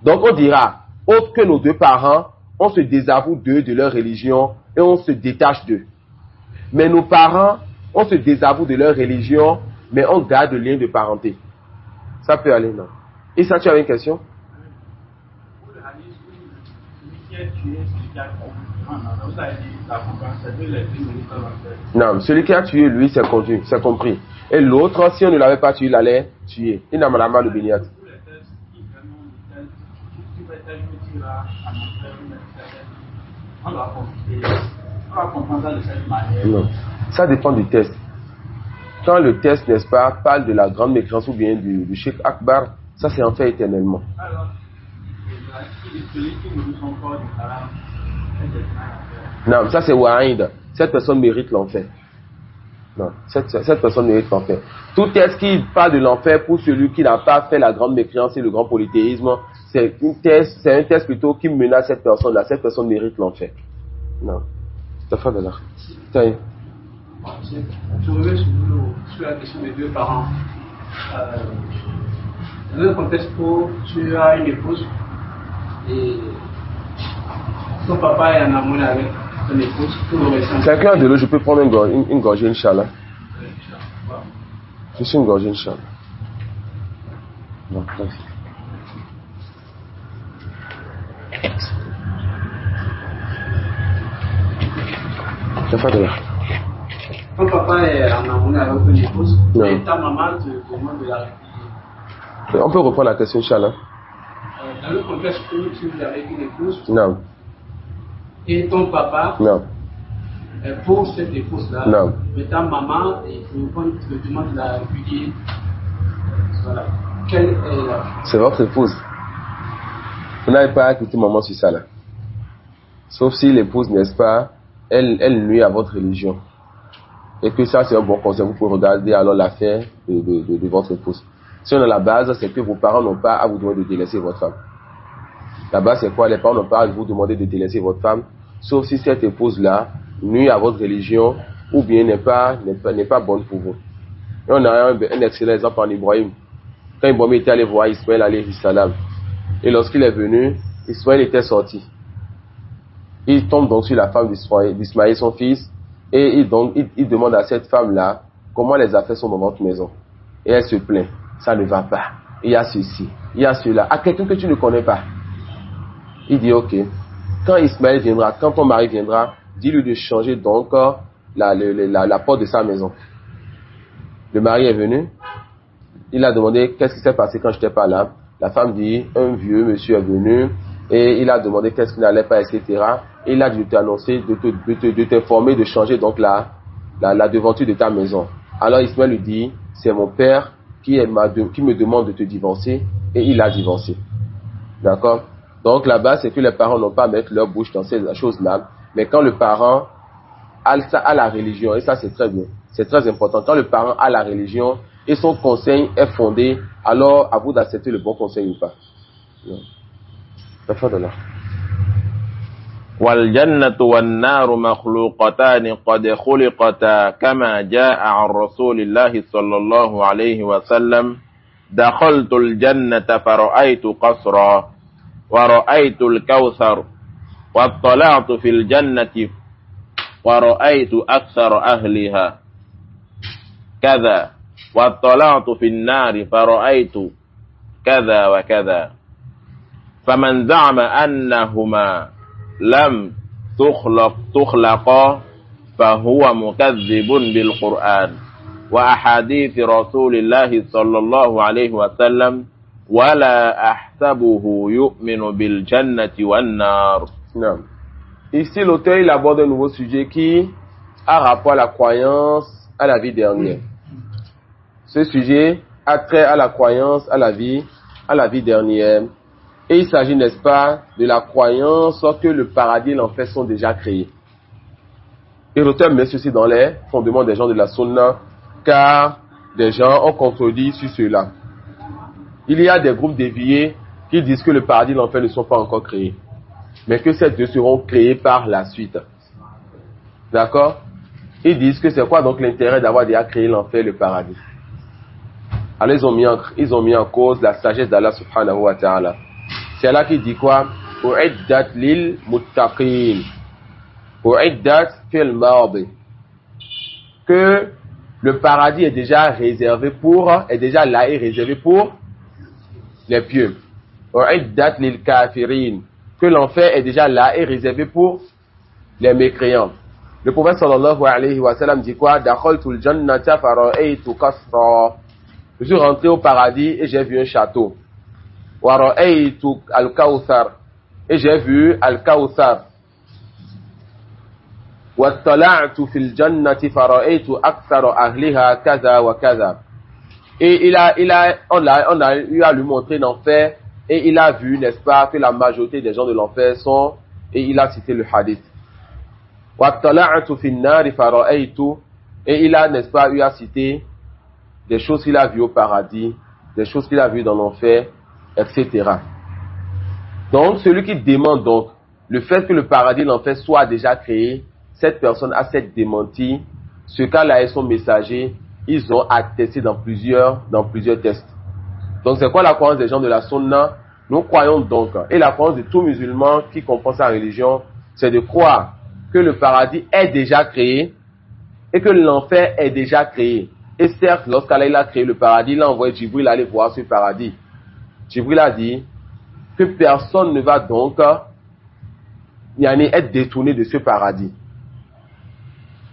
Donc on dira, autre que nos deux parents, on se désavoue d'eux, de leur religion, et on se détache d'eux. Mais nos parents, on se désavoue de leur religion, mais on garde le lien de parenté. Ça peut aller, non? Et ça, tu avais une question? Non, celui qui a tué, lui, c'est compris. Et l'autre, si on ne l'avait pas tué, il allait tuer. Il n'a pas de bignat. Non, ça dépend du test. Quand le test, n'est-ce pas, parle de la grande mécréance ou bien du Cheikh Akbar, ça c'est en fait éternellement. Non, ça c'est Wa'id. Cette personne mérite l'enfer. Non, cette personne mérite l'enfer. Tout test qui parle de l'enfer pour celui qui n'a pas fait la grande mécréance et le grand polythéisme, c'est un test plutôt qui menace cette personne-là. Cette personne mérite l'enfer. Non. C'est pas de là. Je reviens sur la question des deux parents. Dans un contexte où tu as une épouse et ton papa est en amour avec ton épouse, quelqu'un de l'eau, je peux prendre une gorgée, Inch'Allah. Je suis une gorgée, Inch'Allah. Non, merci. C'est pas de là. Ton papa est en amour avec ton épouse, non. Et ta maman te demande de la répudier. On peut reprendre la question, Inch'Allah. Dans le contexte où tu vis avec une épouse, non. Et ton papa, non. Pour cette épouse-là, non. Mais ta maman te demande de la répudier. Voilà. Quelle est la... C'est votre épouse. Vous n'avez pas à quitter maman sur ça là. Sauf si l'épouse, n'est-ce pas, elle nuit à votre religion. Et que ça, c'est un bon conseil. Vous pouvez regarder alors l'affaire de votre épouse. Si on a la base, c'est que vos parents n'ont pas à vous demander de délaisser votre femme. La base, c'est quoi? Les parents n'ont pas à vous demander de délaisser votre femme, sauf si cette épouse-là nuit à votre religion ou bien n'est pas bonne pour vous. Et on a un excellent exemple en Ibrahim. Quand Ibrahim était allé voir Ismaël alayhi salam, et lorsqu'il est venu, Ismaël était sorti. Il tombe donc sur la femme d'Ismaël, son fils, et il demande à cette femme-là comment les affaires sont dans votre maison. Et elle se plaint. Ça ne va pas. Il y a ceci, il y a cela. À quelqu'un que tu ne connais pas. Il dit ok. Quand Ismaël viendra, quand ton mari viendra, dis-lui de changer donc la porte de sa maison. Le mari est venu. Il a demandé qu'est-ce qui s'est passé quand je n'étais pas là. La femme dit un vieux monsieur est venu et il a demandé qu'est-ce qui n'allait pas, etc. Et il a dû t'annoncer, de t'informer, de changer donc la devanture de ta maison. Alors Ismaël lui dit c'est mon père qui me demande de te divorcer, et il a divorcé. D'accord? Donc là-bas, c'est que les parents n'ont pas à mettre leur bouche dans ces choses-là. Mais quand le parent a la religion, et ça c'est très bien, c'est très important, quand le parent a la religion et son conseil est fondé, alors à vous d'accepter le bon conseil ou pas. والجنة والنار مخلوقتان قد خلقتا كما جاء عن رسول الله صلى الله عليه وسلم دخلت الجنة فرأيت قصرا ورأيت الكوثر واطلعت في الجنة ورأيت أكثر أهلها كذا واطلعت في النار فرأيت كذا وكذا فمن زعم أنهما لم تخلقا فهو مكذب بالقرآن وأحاديث رسول الله صلى الله عليه وسلم ولا أحسبه يؤمن بالجنة والنار. Non. Ici, l'auteur il aborde un nouveau sujet qui a rapport à la croyance à la vie dernière. Ce sujet a trait à la croyance à la vie dernière. Et il s'agit, n'est-ce pas, de la croyance que le paradis et l'enfer sont déjà créés. Et l'auteur met ceci dans les fondements des gens de la Sunna, car des gens ont contredit sur cela. Il y a des groupes déviés qui disent que le paradis et l'enfer ne sont pas encore créés, mais que ces deux seront créés par la suite. D'accord? Ils disent que c'est quoi donc l'intérêt d'avoir déjà créé l'enfer et le paradis? Alors ils ont mis en cause la sagesse d'Allah subhanahu wa ta'ala. C'est là qui dit quoi? U'iddat lil muttaqin. U'iddat fil madi. Que le paradis est déjà là et réservé pour les pieux. U'iddat lil kafirin. Que l'enfer est déjà là et réservé pour les mécréants. Le prophète sallallahu alayhi wa sallam dit quoi? Dakhaltul jannata fara'aytu qasra. Je suis rentré au paradis et j'ai vu un château. Wa ra'aytu al-kawthar. Et j'ai vu al-kawthar. Wa tala'tu fil jannati fara'aytu akthara ahliha kaza wa kaza. Et on a eu à lui montrer l'enfer et il a vu, n'est-ce pas, que la majorité des gens de l'enfer sont, et il a cité le hadith. Wa tala'tu fil nari fara'aytu. Et il a, n'est-ce pas, eu à citer des choses qu'il a vues au paradis, des choses qu'il a vues dans l'enfer, etc. Donc, celui qui demande donc le fait que le paradis et l'enfer soient déjà créés, cette personne a cette démenti. Ce cas-là et son messager, ils ont attesté dans plusieurs tests. Donc, c'est quoi la croyance des gens de la Sunna? Nous croyons donc, et la croyance de tout musulman qui comprend sa religion, c'est de croire que le paradis est déjà créé et que l'enfer est déjà créé. Et certes, lorsqu'Allah a créé le paradis, il a envoyé Jibril aller voir ce paradis. Jibril a dit que personne ne va donc être détourné de ce paradis.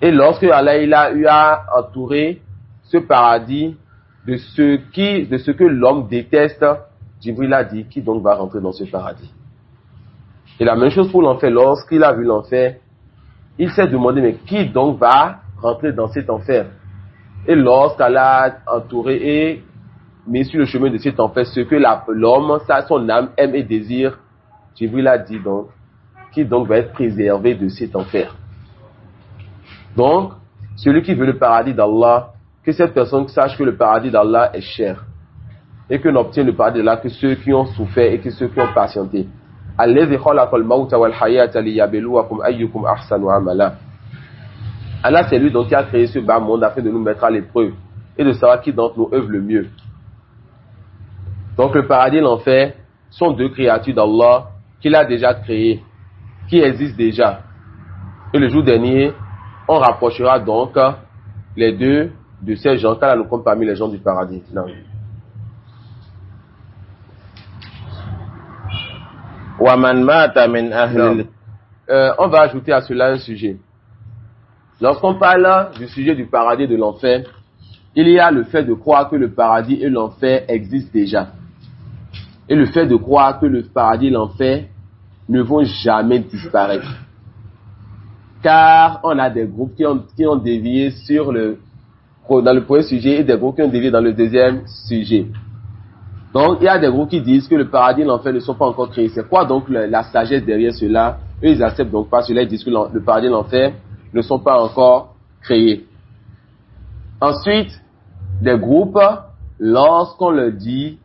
Et lorsque Allah a eu à entourer ce paradis de ce que l'homme déteste, Jibril a dit qui donc va rentrer dans ce paradis. Et la même chose pour l'enfer. Lorsqu'il a vu l'enfer, il s'est demandé mais qui donc va rentrer dans cet enfer? Et lorsqu'Allah a entouré et mis sur le chemin de cet enfer ce que l'homme, son âme aime et désire, Jibril a dit donc, qui donc va être préservé de cet enfer. Donc, celui qui veut le paradis d'Allah, que cette personne sache que le paradis d'Allah est cher. Et que n'obtient le paradis d'Allah que ceux qui ont souffert et que ceux qui ont patienté. Allah, c'est lui donc qui a créé ce bas monde afin de nous mettre à l'épreuve et de savoir qui d'entre nous œuvre le mieux. Donc le paradis et l'enfer sont deux créatures d'Allah qu'il a déjà créées, qui existent déjà. Et le jour dernier, on rapprochera donc les deux de ces gens, car nous compte parmi les gens du paradis. Non. On va ajouter à cela un sujet. Lorsqu'on parle du sujet du paradis et de l'enfer, il y a le fait de croire que le paradis et l'enfer existent déjà. Et le fait de croire que le paradis et l'enfer ne vont jamais disparaître. Car on a des groupes qui ont dévié dans le premier sujet et des groupes qui ont dévié dans le deuxième sujet. Donc, il y a des groupes qui disent que le paradis et l'enfer ne sont pas encore créés. C'est quoi donc la sagesse derrière cela? Eux, ils acceptent donc pas cela. Ils disent que le paradis et l'enfer ne sont pas encore créés. Ensuite, des groupes, lorsqu'on leur dit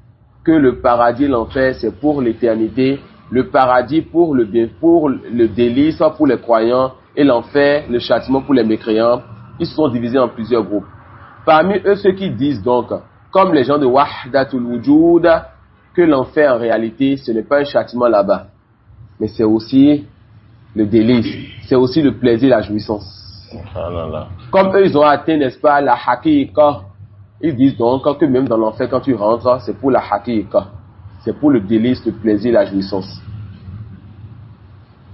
que le paradis et l'enfer, c'est pour l'éternité, le paradis pour le bien, pour le délice, pour les croyants, et l'enfer, le châtiment pour les mécréants, ils se sont divisés en plusieurs groupes. Parmi eux, ceux qui disent donc, comme les gens de Wahdatul Wujud, que l'enfer en réalité, ce n'est pas un châtiment là-bas, mais c'est aussi le délice, c'est aussi le plaisir, la jouissance. Comme eux, ils ont atteint, n'est-ce pas, la haqiqa, ils disent donc que même dans l'enfer, quand tu rentres, c'est pour la haqiqa, c'est pour le délice, le plaisir, la jouissance.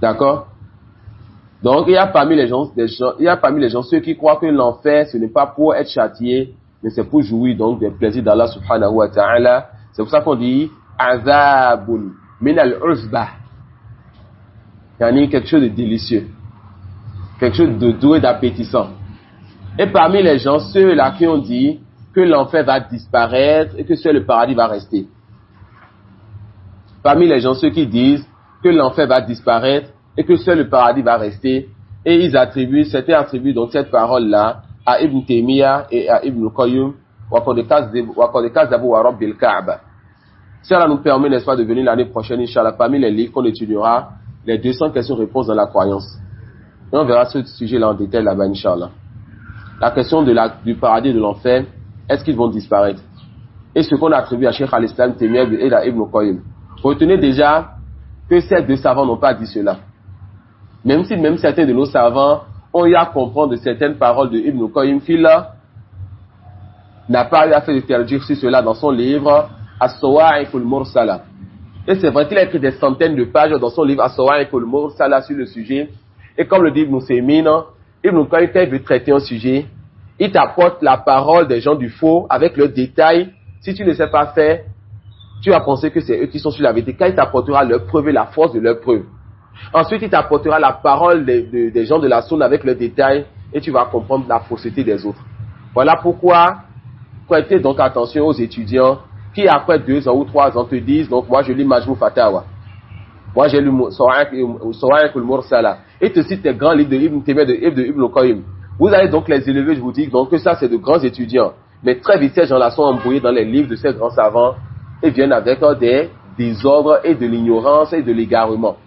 D'accord? Donc, il y a parmi les gens ceux qui croient que l'enfer, ce n'est pas pour être châtié, mais c'est pour jouir donc des plaisirs d'Allah subhanahu wa ta'ala. C'est pour ça qu'on dit azabun min al-uzbah. C'est-à-dire quelque chose de délicieux, quelque chose de doux et d'appétissant. Et parmi les gens, ceux-là qui ont dit que l'enfer va disparaître et que seul le paradis va rester. Parmi les gens, ceux qui disent que l'enfer va disparaître et que seul le paradis va rester, et certains attribuent donc cette parole-là à Ibn Taymiyyah et à Ibn Qayyim, cela nous permet, n'est-ce pas, de venir l'année prochaine, Inch'Allah, parmi les livres qu'on étudiera, les 200 questions-réponses dans la croyance. Et on verra ce sujet-là en détail là-bas, Inch'Allah. La question du paradis et de l'enfer, est-ce qu'ils vont disparaître? Et ce qu'on attribue à Cheikh al-Islam Taymiyyah et à Ibn Qayyim. Retenez déjà que ces deux savants n'ont pas dit cela. Même si certains de nos savants ont eu à comprendre de certaines paroles de Ibn Qayyim, qu'il n'a pas eu à faire de traduire sur cela dans son livre As-Sawa'iq al-Mursala. Et c'est vrai qu'il a écrit des centaines de pages dans son livre As-Sawa'iq al-Mursala sur le sujet. Et comme le dit Ibn Taymiyyah, Ibn Qayyim, quand il veut traiter un sujet, il t'apporte la parole des gens du faux avec le détail. Si tu ne sais pas faire, tu vas penser que c'est eux qui sont sur la vérité. Quand il t'apportera leur preuve et la force de leur preuve. Ensuite, il t'apportera la parole des gens de la sunna avec le détail et tu vas comprendre la fausseté des autres. Voilà pourquoi, prêtez donc attention aux étudiants qui, après 2 ans ou 3 ans, te disent, donc moi je lis Majmou Fatawa. Moi j'ai lu Sawa'iq al-Mursala. Et te citent les grands livres de Ibn Taymiyyah, de Ibn Qayyim. Vous allez donc les élever, je vous dis donc que ça c'est de grands étudiants. Mais très vite, ces gens-là sont embrouillés dans les livres de ces grands savants et viennent avec des désordres et de l'ignorance et de l'égarement.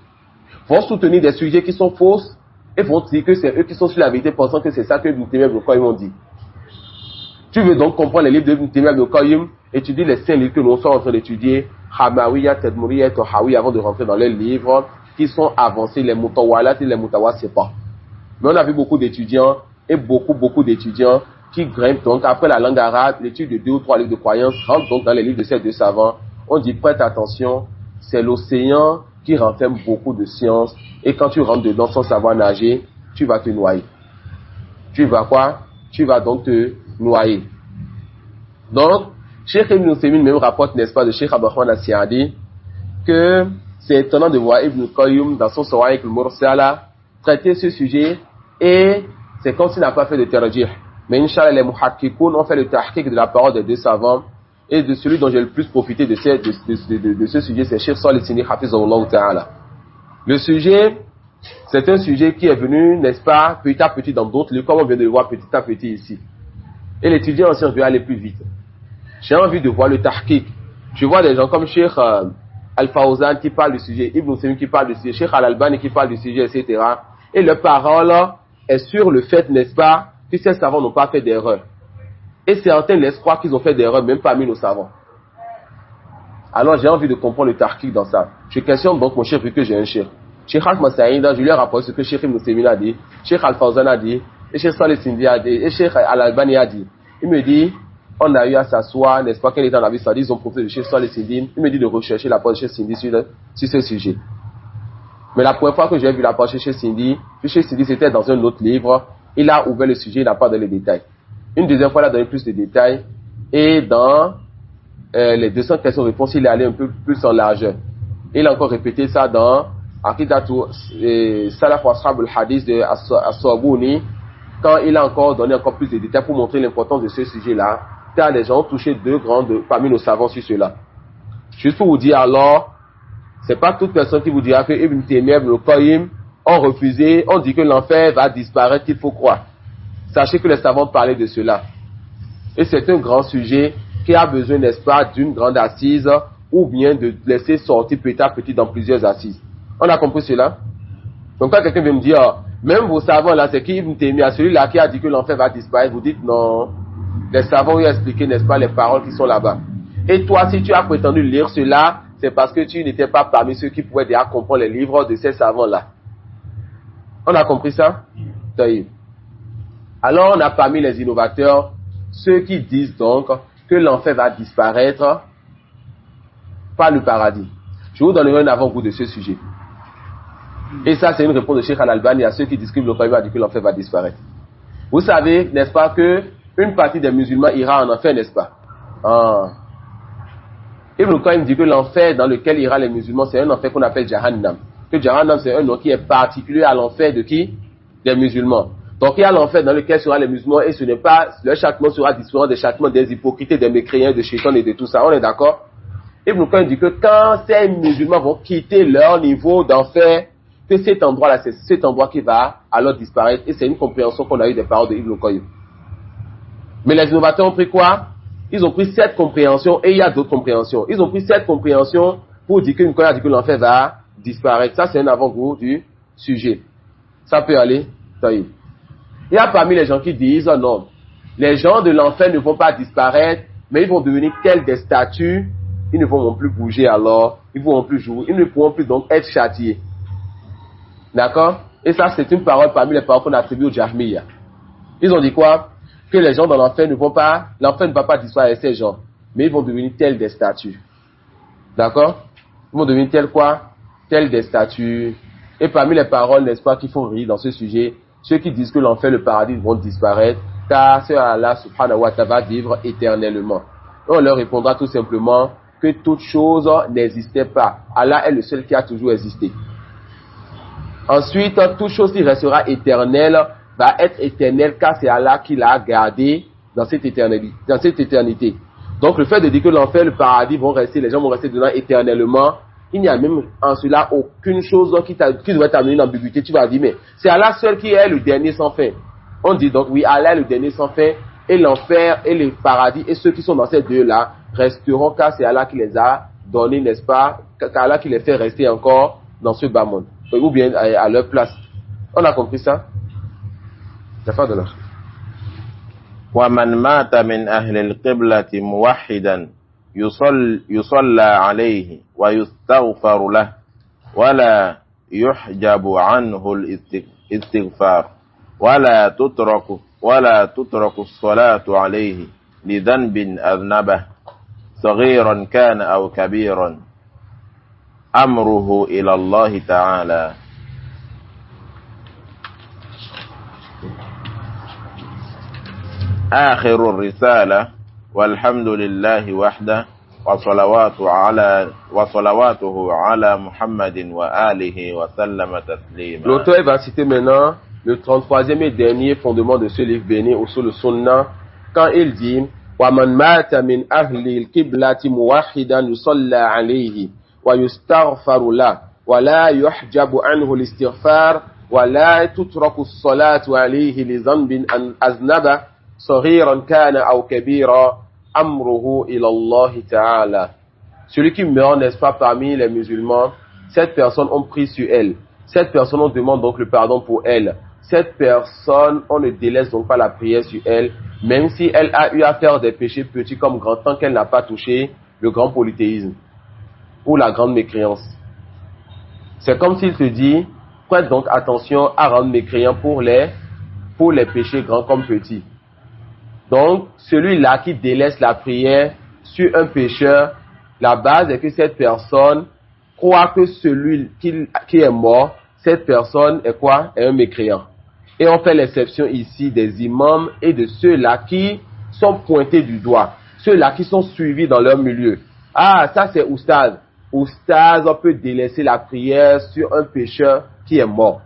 Vont soutenir des sujets qui sont fausses et vont dire que c'est eux qui sont sur la vérité pensant que c'est ça que Ibn Taymiyyah et Ibn Qayyim ont dit. Tu veux donc comprendre les livres de Ibn Taymiyyah et Ibn Qayyim, étudie les 5 livres que nous sommes en train d'étudier, Hamawiyya, Tadmuriyya et Tahawi, avant de rentrer dans les livres qui sont avancés, les Mutawalat et les Mutawassifa. Mais on a vu beaucoup d'étudiants et beaucoup d'étudiants qui grimpent donc après la langue arabe, l'étude de 2 ou 3 livres de croyance, rentrent donc dans les livres de ces deux savants. On dit prête attention, c'est l'océan qui renferme beaucoup de sciences et quand tu rentres dedans sans savoir nager, tu vas te noyer. Tu vas quoi? Tu vas donc te noyer. Donc, Cheikh Ibn Uthaymeen même rapporte, n'est-ce pas, de Cheikh Abdurrahman As-Sa'di, que c'est étonnant de voir Ibn Qayyim dans son Sawa'iq al-Mursala traiter ce sujet et c'est comme s'il n'a pas fait de tarjih. Mais Inch'Allah, les muhakkikoun ont fait le tahqiq de la parole des deux savants et de celui dont j'ai le plus profité de ce sujet, c'est Cheikh Salih Sindi Hafizahullah Ta'ala. Le sujet, c'est un sujet qui est venu, n'est-ce pas, petit à petit dans d'autres livres, comme on vient de le voir petit à petit ici. Et l'étudiant aussi, on veut aller plus vite. J'ai envie de voir le tahqiq. Je vois des gens comme Cheikh Al-Fawzan qui parle du sujet, Ibn Usaymin qui parle du sujet, Cheikh Al-Albani qui parle du sujet, etc. Et leur parole est sur le fait, n'est-ce pas, que ces savants n'ont pas fait d'erreur. Et certains laissent croire qu'ils ont fait d'erreur, même parmi nos savants. Alors j'ai envie de comprendre le tahqiq dans ça. Je questionne donc mon chef vu que j'ai un chef. Cheikh Ahmad Saïda, je lui ai rapporté ce que Cheikh Ibn Usaymin a dit, Cheikh Al-Fawzan a dit, et Cheikh Salih Sindi a dit, et Cheikh Al-Albani a dit. Il me dit, on a eu à s'asseoir, n'est-ce pas, quel est en Arabie Saoudite, ils ont proposé de Cheikh Salih Sindi. Il me dit de rechercher la parole de Cheikh Sindi sur ce sujet. Mais la première fois que j'ai vu la parole de Cheikh Sindi, c'était dans un autre livre. Il a ouvert le sujet, il n'a pas donné les détails. Une deuxième fois, il a donné plus de détails. Et dans les 200 questions-réponses, il est allé un peu plus en largeur. Il a encore répété ça dans Aqidatu Salaf wa Ashab al-Hadith de As-Sabuni, quand il a encore donné encore plus de détails pour montrer l'importance de ce sujet-là, car les gens ont touché deux grands parmi nos savants sur cela. Juste pour vous dire alors, c'est pas toute personne qui vous dira que Ibn Taymiyyah, Ibn Qayyim ont refusé, on dit que l'enfer va disparaître, qu'il faut croire. Sachez que les savants parlaient de cela. Et c'est un grand sujet qui a besoin, n'est-ce pas, d'une grande assise ou bien de laisser sortir petit à petit dans plusieurs assises. On a compris cela? Donc quand quelqu'un vient me dire, même vos savants là, c'est qui Ibn Taymiyyah, celui-là qui a dit que l'enfer va disparaître, vous dites non. Les savants ont expliqué, n'est-ce pas, les paroles qui sont là-bas. Et toi, si tu as prétendu lire cela, c'est parce que tu n'étais pas parmi ceux qui pouvaient déjà comprendre les livres de ces savants-là. On a compris ça? Taïb. Alors on a parmi les innovateurs ceux qui disent donc que l'enfer va disparaître par le paradis. Je vous donnerai un avant-goût de ce sujet. Et ça, c'est une réponse de Cheikh Al-Albani à ceux qui disent que l'enfer va disparaître. Vous savez, n'est-ce pas, que une partie des musulmans ira en enfer, n'est-ce pas? Ibn Qayyim dit que l'enfer dans lequel ira les musulmans, c'est un enfer qu'on appelle Jahannam. Que Jahannam, c'est un nom qui est particulier à l'enfer de qui? Des musulmans. Donc il y a l'enfer dans lequel sera les musulmans et ce n'est pas, leur châtiment sera différent des châtiments des hypocrites, des mécréants, des chétans et de tout ça. On est d'accord? Ibn Qayyim dit que quand ces musulmans vont quitter leur niveau d'enfer, que cet endroit-là, c'est cet endroit qui va alors disparaître. Et c'est une compréhension qu'on a eu des paroles de Ibn Qayyim. Mais les innovateurs ont pris quoi? Ils ont pris cette compréhension et il y a d'autres compréhensions. Ils ont pris cette compréhension pour dire qu'une fois que l'enfer va disparaître. Ça, c'est un avant-goût du sujet. Ça peut aller. Taïb. Il y a parmi les gens qui disent non. Les gens de l'enfer ne vont pas disparaître, mais ils vont devenir tels des statues. Ils ne vont plus bouger alors. Ils ne pourront plus jouer. Ils ne pourront plus donc être châtiés. D'accord? Et ça, c'est une parole parmi les paroles qu'on attribue au Jahmiya. Ils ont dit quoi? Que les gens dans l'enfer ne vont pas, l'enfer ne va pas disparaître ces gens, mais ils vont devenir tels des statues. D'accord? Ils vont devenir tels quoi? Tels des statues. Et parmi les paroles, n'est-ce pas, qui font rire dans ce sujet, ceux qui disent que l'enfer et le paradis vont disparaître, car c'est Allah subhanahu wa ta'ala va vivre éternellement. Et on leur répondra tout simplement que toute chose n'existait pas. Allah est le seul qui a toujours existé. Ensuite, toute chose qui restera éternelle va être éternelle car c'est Allah qui l'a gardé dans cette éternité. Donc le fait de dire que l'enfer et le paradis vont rester, les gens vont rester dedans éternellement, il n'y a même en cela aucune chose qui devrait t'amener une ambiguïté. Tu vas dire, mais c'est Allah seul qui est le dernier sans fin. On dit donc, oui, Allah est le dernier sans fin, et l'enfer et le paradis, et ceux qui sont dans ces deux-là, resteront car c'est Allah qui les a donnés, n'est-ce pas, car Allah qui les fait rester encore dans ce bas monde, ou bien à leur place. On a compris ça? تفضل. ومن مات من أهل القبلة موحدا يصلى عليه ويستغفر له ولا يحجب عنه الاستغفار ولا تترك الصلاة عليه لذنب أذنبه صغيرا كان أو كبيرا أمره إلى الله تعالى. آخر الرسالة والحمد لله وحده وصلواته على محمد وآله وسلم تسليما. L'auteur va citer maintenant le 33e et dernier fondement de ce livre béni ou sur le Sunna quand il dit ومن مات من أهل القبلة موحدا يصلى عليه ويستغفر له ولا يحجب عنه الاستغفار ولا تترك الصلاة عليه لذنب أن أذنب صغيرا كان أو كبيرا أمره إلى الله تعالى. Celui qui meurt, n'est-ce pas, parmi les musulmans, cette personne, on prie sur elle. Cette personne, on demande donc le pardon pour elle. Cette personne, on ne délaisse donc pas la prière sur elle, même si elle a eu à faire des péchés petits comme grands, tant qu'elle n'a pas touché le grand polythéisme ou la grande mécréance. C'est comme s'il te dit, prête donc attention à rendre mécréant pour les péchés grands comme petits. Donc, celui-là qui délaisse la prière sur un pécheur, la base est que cette personne croit que celui qui est mort, cette personne est quoi? Est un mécréant. Et on fait l'exception ici des imams et de ceux-là qui sont pointés du doigt, ceux-là qui sont suivis dans leur milieu. Ah, ça c'est oustaz. Oustaz, on peut délaisser la prière sur un pécheur qui est mort.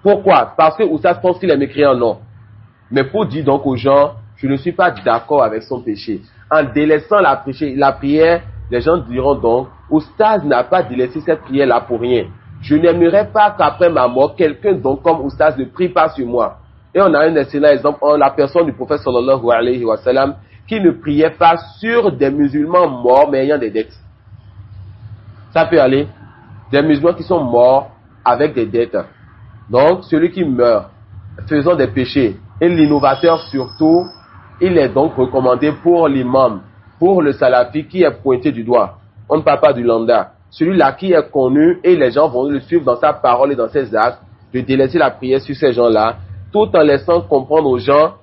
Pourquoi? Parce que oustaz pense qu'il est mécréant, non. Mais pour dire donc aux gens, je ne suis pas d'accord avec son péché. En délaissant la prière, les gens diront donc, oustaz n'a pas délaissé cette prière-là pour rien. Je n'aimerais pas qu'après ma mort, quelqu'un donc comme oustaz ne prie pas sur moi. Et on a un excellent exemple, la personne du prophète sallallahu alayhi wa sallam, qui ne priait pas sur des musulmans morts mais ayant des dettes. Ça peut aller. Des musulmans qui sont morts avec des dettes. Donc, celui qui meurt faisant des péchés, et l'innovateur surtout, il est donc recommandé pour l'imam, pour le salafi qui est pointé du doigt. On ne parle pas du lambda. Celui-là qui est connu et les gens vont le suivre dans sa parole et dans ses actes, de délaisser la prière sur ces gens-là, tout en laissant comprendre aux gens,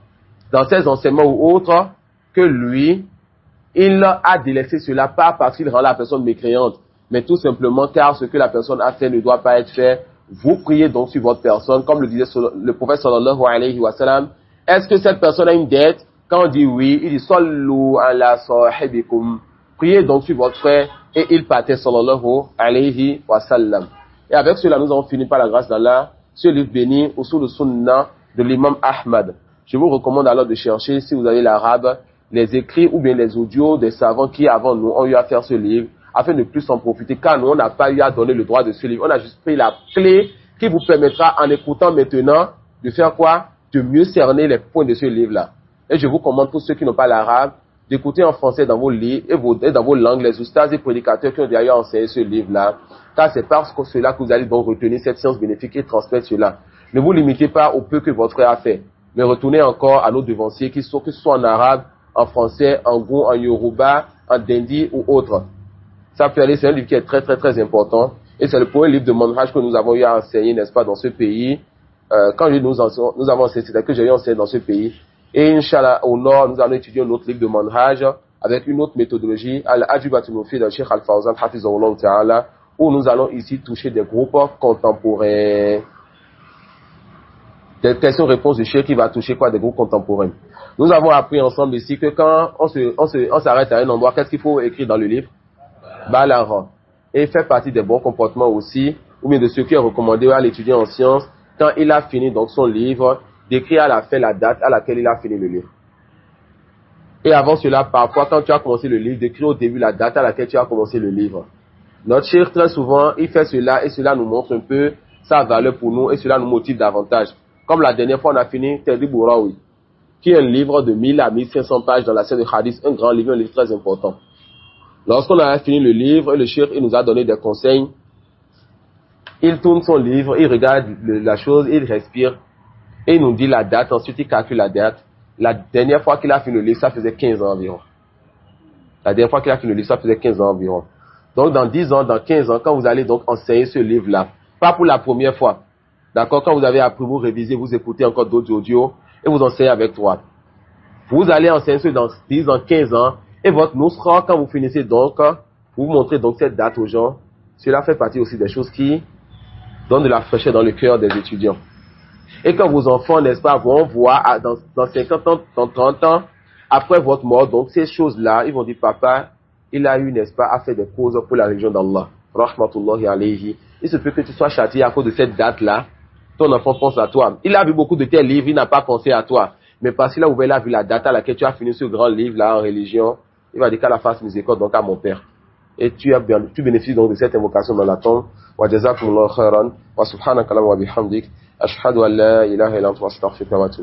dans ses enseignements ou autres, que lui, il a délaissé cela pas parce qu'il rend la personne mécréante, mais tout simplement car ce que la personne a fait ne doit pas être fait. Vous priez donc sur votre personne, comme le disait le prophète sallallahu alayhi wa sallam. Est-ce que cette personne a une dette? Quand on dit oui, il dit sallu ala sahibikum. Priez donc sur votre frère, et il partait sallallahu alayhi wa sallam. Et avec cela, nous avons fini par la grâce d'Allah ce livre béni au sous le sunnah de l'imam Ahmad. Je vous recommande alors de chercher, si vous avez l'arabe, les écrits ou bien les audios des savants qui avant nous ont eu à faire ce livre, afin de plus en profiter, car nous on n'a pas eu à donner le droit de ce livre. On a juste pris la clé qui vous permettra, en écoutant maintenant, de faire quoi? De mieux cerner les points de ce livre-là. Et je vous recommande pour ceux qui n'ont pas l'arabe, d'écouter en français dans vos livres et dans vos langues les oustas et prédicateurs qui ont d'ailleurs enseigné ce livre-là, car c'est parce que cela que vous allez donc retenir cette science bénéfique et transmettre cela. Ne vous limitez pas au peu que votre frère a fait, mais retournez encore à nos devanciers qui sont, que ce soit en arabe, en français, en goût, en yoruba, en dindi ou autre. Ça peut aller, c'est un livre qui est très très très important, et c'est le premier livre de manhaj que nous avons eu à enseigner, n'est-ce pas, dans ce pays. Quand nous avons enseigné, c'est que j'ai eu enseigné dans ce pays. Et Inch'Allah, au nord, nous allons étudier un autre livre de manhaj avec une autre méthodologie, Al-Ajibatul Mufid de Cheikh Al-Fawzan, Hafizahullah Ta'ala, où nous allons ici toucher des groupes contemporains. Des questions-réponses du Cheikh qui va toucher quoi? Des groupes contemporains. Nous avons appris ensemble ici que quand on s'arrête à un endroit, qu'est-ce qu'il faut écrire dans le livre? Balaran. Et fait partie des bons comportements aussi, ou bien de ce qui est recommandé à l'étudiant en sciences, quand il a fini donc son livre, d'écrire à la fin la date à laquelle il a fini le livre. Et avant cela, parfois, quand tu as commencé le livre, d'écrire au début la date à laquelle tu as commencé le livre. Notre cheikh, très souvent, il fait cela et cela nous montre un peu sa valeur pour nous et cela nous motive davantage. Comme la dernière fois, on a fini Teddy Bouraoui, qui est un livre de 1000 à 1500 pages dans la série de Hadith, un grand livre, un livre très important. Lorsqu'on a fini le livre, le cheikh, il nous a donné des conseils. Il tourne son livre, il regarde la chose, il respire, et il nous dit la date, ensuite il calcule la date. La dernière fois qu'il a fini le livre, ça faisait 15 ans environ. La dernière fois qu'il a fini le livre, ça faisait 15 ans environ. Donc dans 10 ans, dans 15 ans, quand vous allez donc enseigner ce livre-là, pas pour la première fois, d'accord, quand vous avez appris, vous révisez, vous écoutez encore d'autres audios, et vous enseignez avec toi. Vous allez enseigner ce dans 10 ans, 15 ans, et votre nusra, quand vous finissez donc, vous montrez donc cette date aux gens. Cela fait partie aussi des choses qui donnent de la fraîcheur dans le cœur des étudiants. Et quand vos enfants, n'est-ce pas, vont voir dans 50 ans, dans 30 ans, après votre mort, donc ces choses-là, ils vont dire, papa, il a eu, n'est-ce pas, à faire des causes pour la religion d'Allah. Rahmatullahi alayhi. Il se peut que tu sois châtié à cause de cette date-là. Ton enfant pense à toi. Il a vu beaucoup de tes livres, il n'a pas pensé à toi. Mais parce que là, vous voyez là, vu la date à laquelle tu as fini ce grand livre-là en religion, il va dire qu'à la fasse miséricorde donc à mon père. Et tu bénéficies donc de cette invocation dans la tombe. Wa jazakumullahu khairan wa subhanaka wa bihamdik ashhadu an la ilaha illa anta astaghfiruka wa atubu